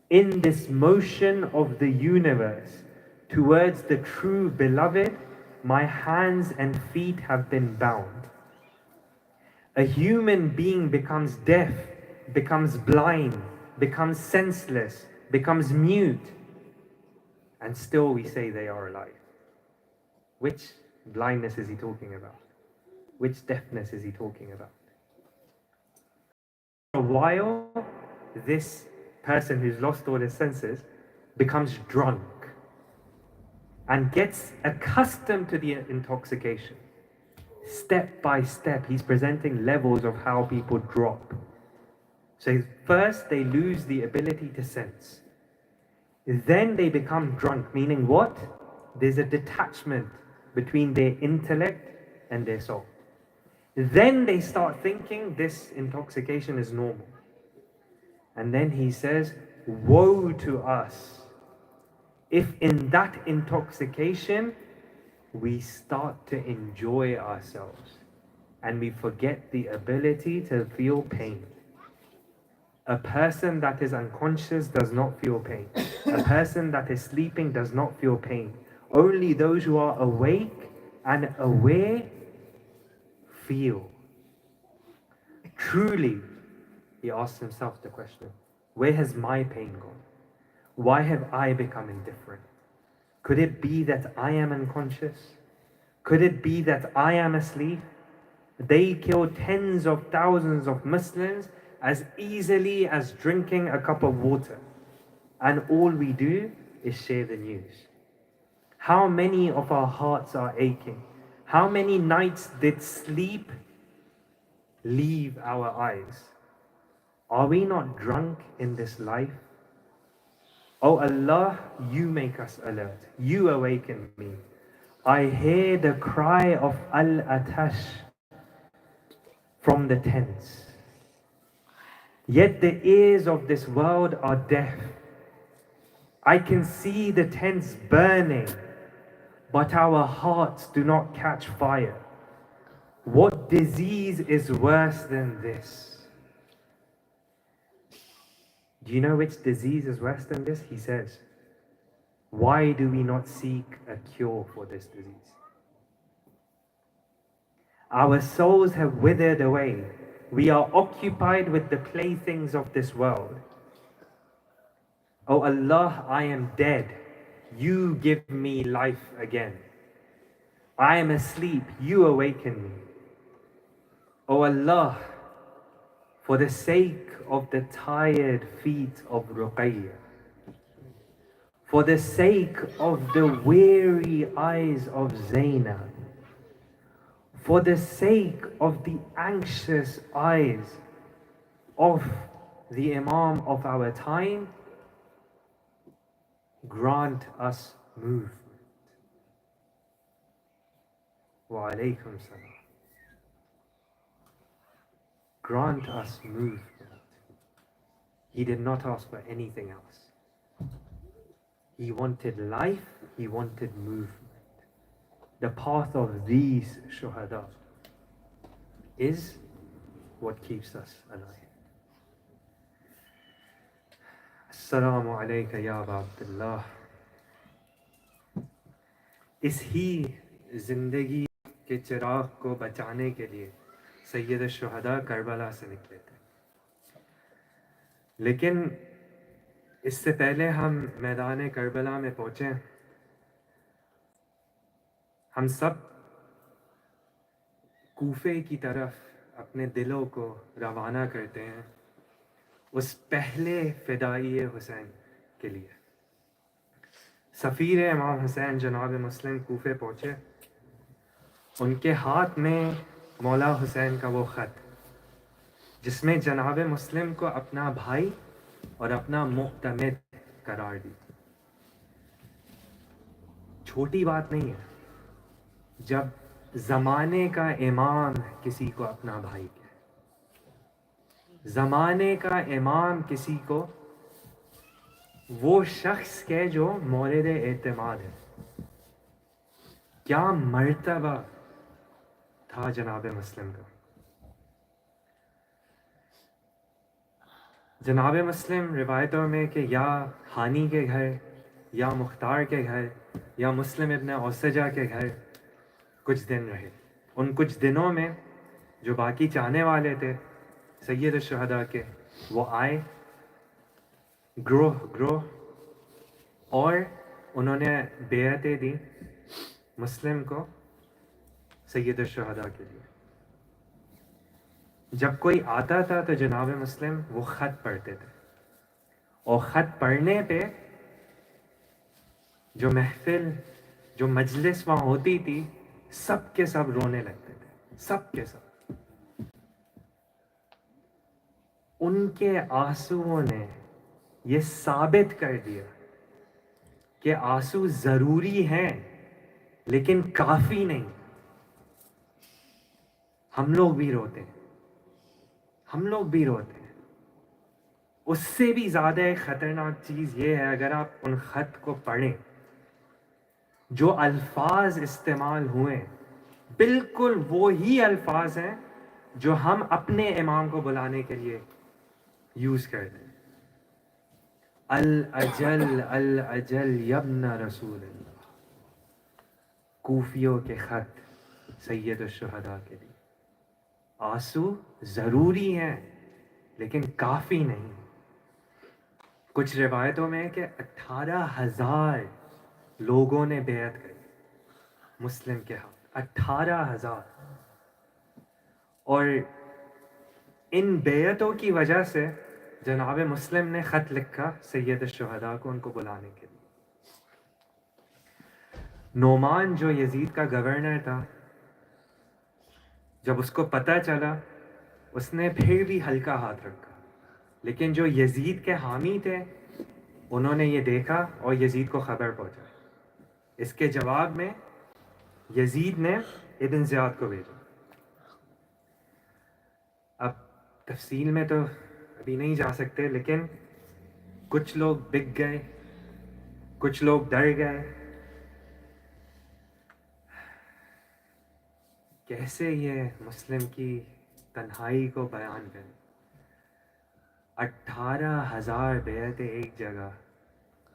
Speaker 2: In this motion of the universe towards the true beloved, my hands and feet have been bound. A human being becomes deaf, becomes blind, becomes senseless, becomes mute, and still we say they are alive. Which blindness is he talking about? Which deafness is he talking about? For a while, this person who's lost all his senses becomes drunk and gets accustomed to the intoxication. Step by step, he's presenting levels of how people drop. So first, they lose the ability to sense. Then they become drunk, meaning what? There's a detachment between their intellect and their soul. Then they start thinking this intoxication is normal. And then he says, woe to us if in that intoxication we start to enjoy ourselves and we forget the ability to feel pain. A person that is unconscious does not feel pain. A person that is sleeping does not feel pain. Only those who are awake and aware feel. Truly, he asks himself the question, where has my pain gone? Why have I become indifferent? Could it be that I am unconscious? Could it be that I am asleep? They kill tens of thousands of Muslims as easily as drinking a cup of water. And all we do is share the news. How many of our hearts are aching? How many nights did sleep leave our eyes? Are we not drunk in this life? Oh Allah, you make us alert. You awaken me. I hear the cry of Al-Atash from the tents. Yet the ears of this world are deaf. I can see the tents burning, but our hearts do not catch fire. What disease is worse than this? Do you know which disease is worse than this? He says, why do we not seek a cure for this disease? Our souls have withered away. We are occupied with the playthings of this world. Oh Allah, I am dead. You give me life again. I am asleep. You awaken me. Oh Allah, for the sake of the tired feet of Ruqayyah, for the sake of the weary eyes of Zainab, for the sake of the anxious eyes of the Imam of our time, grant us movement. Wa alaykum salam. Grant us movement. He did not ask for anything else. He wanted life, he wanted movement. The path of these shuhada is what keeps us alive. Assalamu alayka ya Aba Abdullah. اس ہی زندگی کے چراغ کو بچانے کے لیے سید الشہداء کربلا سے نکلے تھے، لیکن اس سے پہلے ہم میدان کربلا میں پہنچیں، ہم سب کوفے کی طرف اپنے دلوں کو روانہ کرتے ہیں اس پہلے فدائی حسین کے لیے۔ سفیر امام حسین جناب مسلم کوفے پہنچے، ان کے ہاتھ میں مولا حسین کا وہ خط جس میں جناب مسلم کو اپنا بھائی اور اپنا معتمد قرار دی۔ چھوٹی بات نہیں ہے جب زمانے کا امام کسی کو اپنا بھائی کہے، زمانے کا امام کسی کو وہ شخص کے جو مورد اعتماد ہے۔ کیا مرتبہ تھا جناب مسلم کا۔ جناب مسلم روایتوں میں کہ یا ہانی کے گھر یا مختار کے گھر یا مسلم ابن اوسجہ کے گھر کچھ دن رہے۔ ان کچھ دنوں میں جو باقی چاہنے والے تھے سید الشہداء کے، وہ آئے گروہ اور انہوں نے بیعتیں دی مسلم کو سید الشہداء کے لیے۔ جب کوئی آتا تھا تو جناب مسلم وہ خط پڑھتے تھے، اور خط پڑھنے پہ جو محفل جو مجلس وہاں ہوتی تھی سب کے سب رونے لگتے تھے، سب کے سب۔ ان کے آنسوؤں نے یہ ثابت کر دیا کہ آنسو ضروری ہیں لیکن کافی نہیں۔ ہم لوگ بھی روتے ہیں، ہم لوگ بھی روتے ہیں۔ اس سے بھی زیادہ ایک خطرناک چیز یہ ہے، اگر آپ ان خط کو پڑھیں، جو الفاظ استعمال ہوئے بالکل وہی الفاظ ہیں جو ہم اپنے امام کو بلانے کے لیے یوز کرتے ہیں۔ الاجل الاجل یبن رسول اللہ۔ کوفیوں کے خط سید الشہداء کے لیے۔ آنسو ضروری ہیں لیکن کافی نہیں۔ کچھ روایتوں میں کہ 18,000 لوگوں نے بیعت کری مسلم کے ہاتھ، 18,000۔ اور ان بیعتوں کی وجہ سے جناب مسلم نے خط لکھا سید الشہداء کو ان کو بلانے کے لیے۔ نعمان جو یزید کا گورنر تھا، جب اس کو پتہ چلا اس نے پھر بھی ہلکا ہاتھ رکھا، لیکن جو یزید کے حامی تھے انہوں نے یہ دیکھا اور یزید کو خبر پہنچائی۔ اس کے جواب میں یزید نے ابن زیاد کو بھیجا۔ اب تفصیل میں تو ابھی نہیں جا سکتے، لیکن کچھ لوگ بک گئے، کچھ لوگ ڈر گئے۔ کیسے یہ مسلم کی تنہائی کو بیان کریں؟ 18,000 بیعتیں ایک جگہ،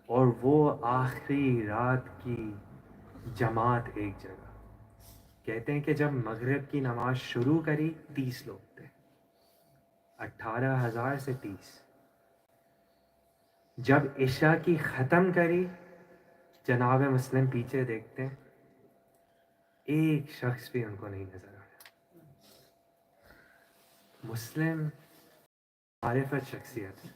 Speaker 2: اور وہ آخری رات کی جماعت ایک جگہ۔ کہتے ہیں کہ جب مغرب کی نماز شروع کری 30 لوگ تھے، 18,000 سے 30۔ جب عشاء کی ختم کری جناب مسلم پیچھے دیکھتے ہیں، ایک شخص بھی ان کو نہیں نظر آیا۔ مسلم معرفت شخصیت،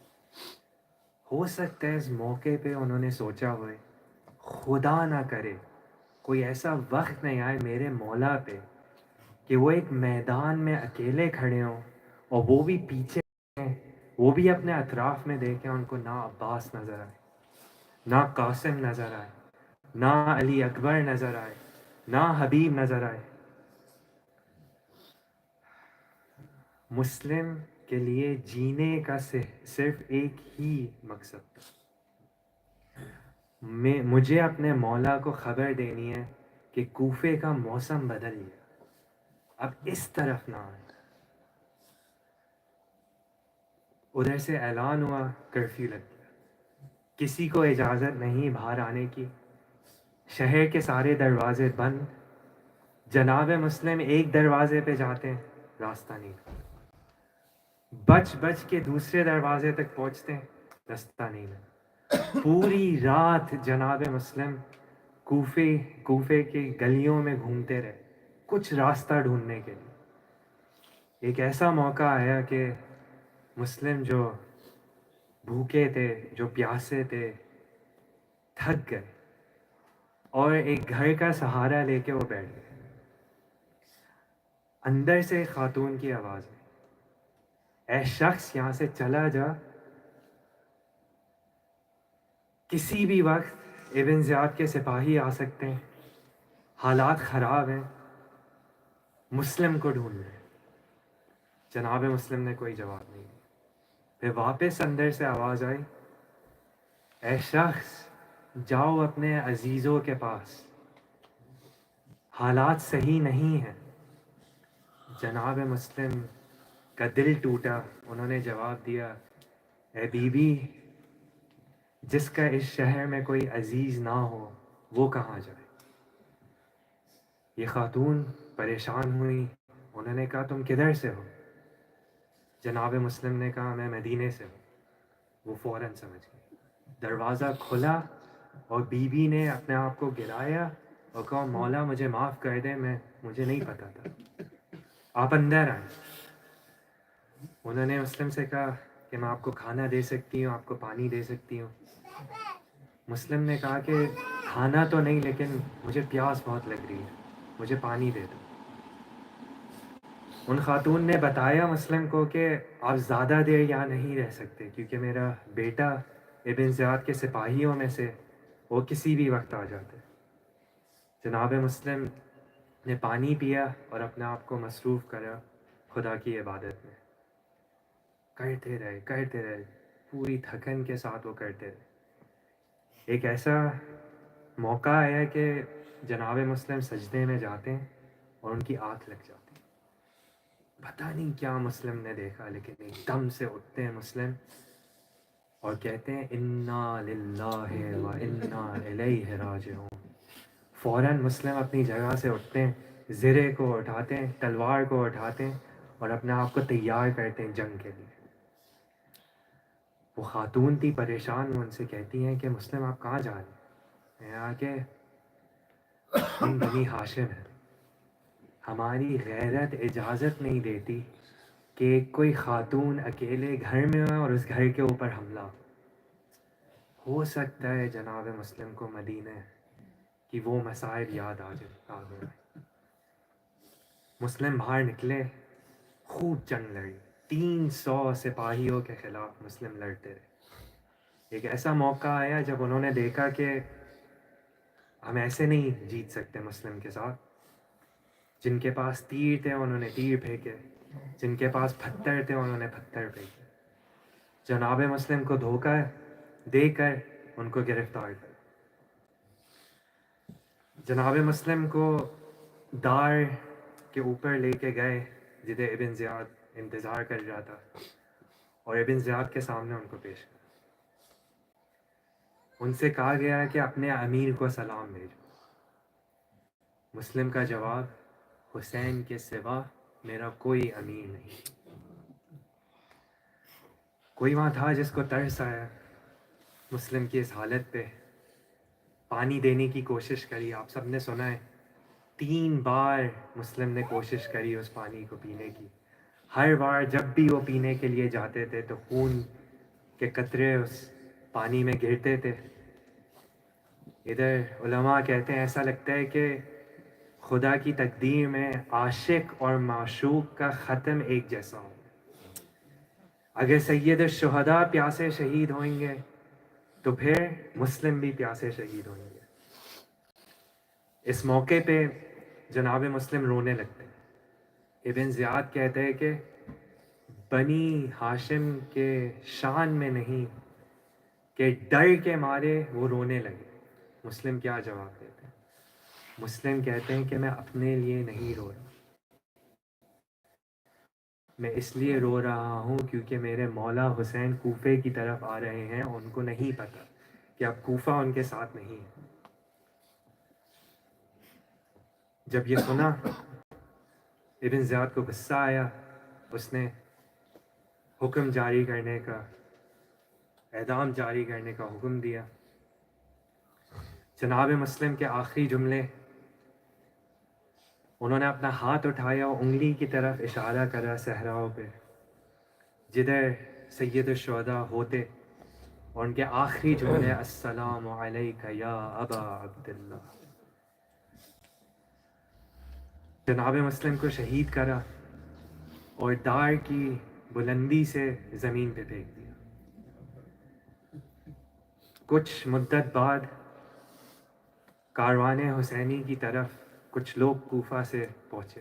Speaker 2: ہو سکتا ہے اس موقع پہ انہوں نے سوچا ہوئے خدا نہ کرے کوئی ایسا وقت نہیں آئے میرے مولا پہ کہ وہ ایک میدان میں اکیلے کھڑے ہوں اور وہ بھی پیچھے ہیں، وہ بھی اپنے اطراف میں دیکھیں، ان کو نہ عباس نظر آئے، نہ قاسم نظر آئے، نہ علی اکبر نظر آئے، نہ حبیب نظر آئے. مسلم کے لیے جینے کا صرف ایک ہی مقصد تھا. مجھے اپنے مولا کو خبر دینی ہے کہ کوفے کا موسم بدل گیا، اب اس طرف نہ آئے. ادھر سے اعلان ہوا، کرفیو لگ گیا، کسی کو اجازت نہیں باہر آنے کی. شہر کے سارے دروازے بند. جناب مسلم ایک دروازے پہ جاتے ہیں، راستہ نہیں. بچ بچ کے دوسرے دروازے تک پہنچتے ہیں، راستہ نہیں. پوری رات جناب مسلم کوفے کی گلیوں میں گھومتے رہے کچھ راستہ ڈھونڈنے کے لیے. ایک ایسا موقع آیا کہ مسلم جو بھوکے تھے، جو پیاسے تھے، تھک گئے اور ایک گھر کا سہارا لے کے وہ بیٹھ گئے. اندر سے ایک خاتون کی آواز آئی، اے شخص یہاں سے چلا جا، کسی بھی وقت ابن زیاد کے سپاہی آ سکتے ہیں، حالات خراب ہیں، مسلم کو ڈھونڈ رہے ہیں. جناب مسلم نے کوئی جواب نہیں دیا. پھر واپس اندر سے آواز آئی، اے شخص جاؤ اپنے عزیزوں کے پاس، حالات صحیح نہیں ہیں. جناب مسلم کا دل ٹوٹا. انہوں نے جواب دیا، اے بی بی، جس کا اس شہر میں کوئی عزیز نہ ہو وہ کہاں جائے. یہ خاتون پریشان ہوئی. انہوں نے کہا تم کدھر سے ہو؟ جناب مسلم نے کہا میں مدینے سے ہوں. وہ فوراً سمجھ گئی. دروازہ کھلا اور بی بی نے اپنے آپ کو گرایا اور کہا مولا مجھے معاف کر دے، مجھے نہیں پتا تھا، آپ اندر آئیں. انہوں نے مسلم سے کہا کہ میں آپ کو کھانا دے سکتی ہوں، آپ کو پانی دے سکتی ہوں. مسلم نے کہا کہ کھانا تو نہیں، لیکن مجھے پیاس بہت لگ رہی ہے، مجھے پانی دے دو. ان خاتون نے بتایا مسلم کو کہ آپ زیادہ دیر یہاں نہیں رہ سکتے کیونکہ میرا بیٹا ابن زیاد کے سپاہیوں میں سے وہ کسی بھی وقت آ جاتے. جناب مسلم نے پانی پیا اور اپنے آپ کو مصروف کرا خدا کی عبادت میں. کرتے رہے پوری تھکن کے ساتھ وہ کرتے رہے. ایک ایسا موقع آیا کہ جناب مسلم سجدے میں جاتے ہیں اور ان کی آنکھ لگ جاتی. پتہ نہیں کیا مسلم نے دیکھا، لیکن ایک دم سے اٹھتے ہیں مسلم اور کہتے ہیں انا للہ و انا الیہ راجعون. فوراً مسلم اپنی جگہ سے اٹھتے ہیں، زرے کو اٹھاتے ہیں، تلوار کو اٹھاتے ہیں اور اپنے آپ کو تیار کرتے ہیں جنگ کے لیے. وہ خاتون تھی پریشان، وہ ان سے کہتی ہیں کہ مسلم آپ کہاں جا رہے ہیں؟ یہاں کہ ہم بنی ہاشم ہیں، ہماری غیرت اجازت نہیں دیتی کہ کوئی خاتون اکیلے گھر میں ہو اور اس گھر کے اوپر حملہ ہو سکتا ہے. جناب مسلم کو مدینہ کی وہ مصائب یاد آ گئے. مسلم باہر نکلے، خوب جنگ لڑی. 300 سپاہیوں کے خلاف مسلم لڑتے رہے. ایک ایسا موقع آیا جب انہوں نے دیکھا کہ ہم ایسے نہیں جیت سکتے مسلم کے ساتھ. جن کے پاس تیر تھے انہوں نے تیر پھینکے، جن کے پاس پتھر تھے انہوں نے پتھر پھینکے. جناب مسلم کو دھوکہ دے کر ان کو گرفتار کر. جناب مسلم کو دار کے اوپر لے کے گئے جدھر ابن زیاد انتظار کر رہا تھا اور ابن زیاد کے سامنے ان کو پیش کیا. ان سے کہا گیا کہ اپنے امیر کو سلام بھیجو. مسلم کا جواب، حسین کے سوا میرا کوئی امیر نہیں. کوئی وہاں تھا جس کو ترس آیا مسلم کی اس حالت پہ. پانی دینے کی کوشش کری. آپ سب نے سنا ہے 3 بار مسلم نے کوشش کری اس پانی کو پینے کی. ہر بار جب بھی وہ پینے کے لیے جاتے تھے تو خون کے قطرے اس پانی میں گرتے تھے. ادھر علماء کہتے ہیں ایسا لگتا ہے کہ خدا کی تقدیر میں عاشق اور معشوق کا ختم ایک جیسا ہو. اگر سید الشہداء پیاسے شہید ہوئیں گے تو پھر مسلم بھی پیاسے شہید ہوئیں گے. اس موقع پہ جناب مسلم رونے لگتے ہیں۔ ابن زیاد کہتے ہیں کہ بنی ہاشم کے شان میں نہیں کہ ڈر کے مارے وہ رونے لگے۔ مسلم کیا جواب دیتے ہیں؟ مسلم کہتے ہیں کہ میں اپنے لیے نہیں رو رہا، میں اس لیے رو رہا ہوں کیونکہ میرے مولا حسین کوفے کی طرف آ رہے ہیں، ان کو نہیں پتہ کہ اب کوفہ ان کے ساتھ نہیں ہے۔ جب یہ سنا ابن زیاد کو غصہ آیا، اس نے حکم جاری کرنے کا، اعدام جاری کرنے کا حکم دیا۔ جناب مسلم کے آخری جملے، انہوں نے اپنا ہاتھ اٹھایا اور انگلی کی طرف اشارہ کرا صحراؤں پہ جدھر سید الشہداء ہوتے، اور ان کے آخری جملے السلام علیک یا ابا عبداللہ۔ جناب مسلم کو شہید کرا اور دار کی بلندی سے زمین پہ پھینک دیا۔ کچھ مدت بعد کاروان حسینی کی طرف کچھ لوگ کوفہ سے پہنچے۔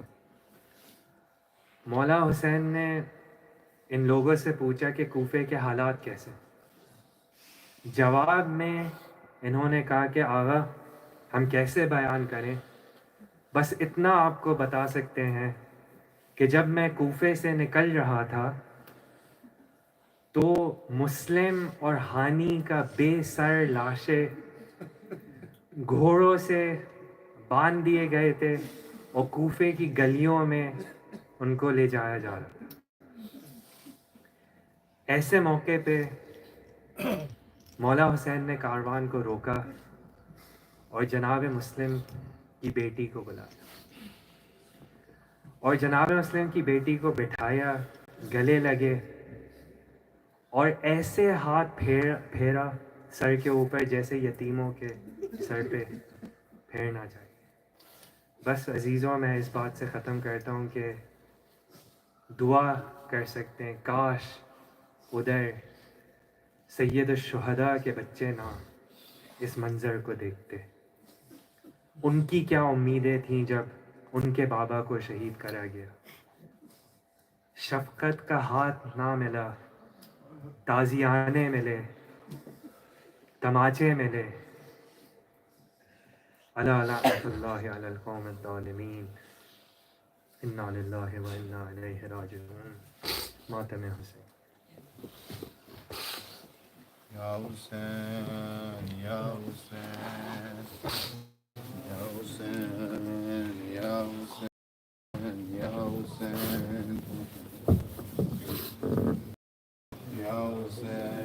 Speaker 2: مولا حسین نے ان لوگوں سے پوچھا کہ کوفے کے حالات کیسے؟ جواب میں انہوں نے کہا کہ آغا ہم کیسے بیان کریں، بس اتنا آپ کو بتا سکتے ہیں کہ جب میں کوفے سے نکل رہا تھا تو مسلم اور ہانی کا بے سر لاشیں گھوڑوں سے باندھ دیے گئے تھے اور کوفے کی گلیوں میں ان کو لے جایا جا رہا تھا۔ ایسے موقع پہ مولا حسین نے کاروان کو روکا اور جناب مسلم کی بیٹی کو بلایا اور جناب مسلم کی بیٹی کو بٹھایا، گلے لگے اور ایسے ہاتھ پھیرا سر کے اوپر جیسے یتیموں کے سر پہ پھیرنا چاہیے۔ بس عزیزوں، میں اس بات سے ختم کرتا ہوں کہ دعا کر سکتے ہیں کاش ادھر سید الشہداء کے بچے نہ اس منظر کو دیکھتے۔ ان کی کیا امیدیں تھیں جب ان کے بابا کو شہید کرا گیا؟ شفقت کا ہاتھ نہ ملا، تازیانے ملے، تماچے ملے۔ الا لعنۃ اللہ علی القوم الظالمین، انا للہ و انا الیہ راجعون۔ ماتم حسین۔
Speaker 5: یا حسین یا حسین یا حسین یا حسین یا حسین یا حسین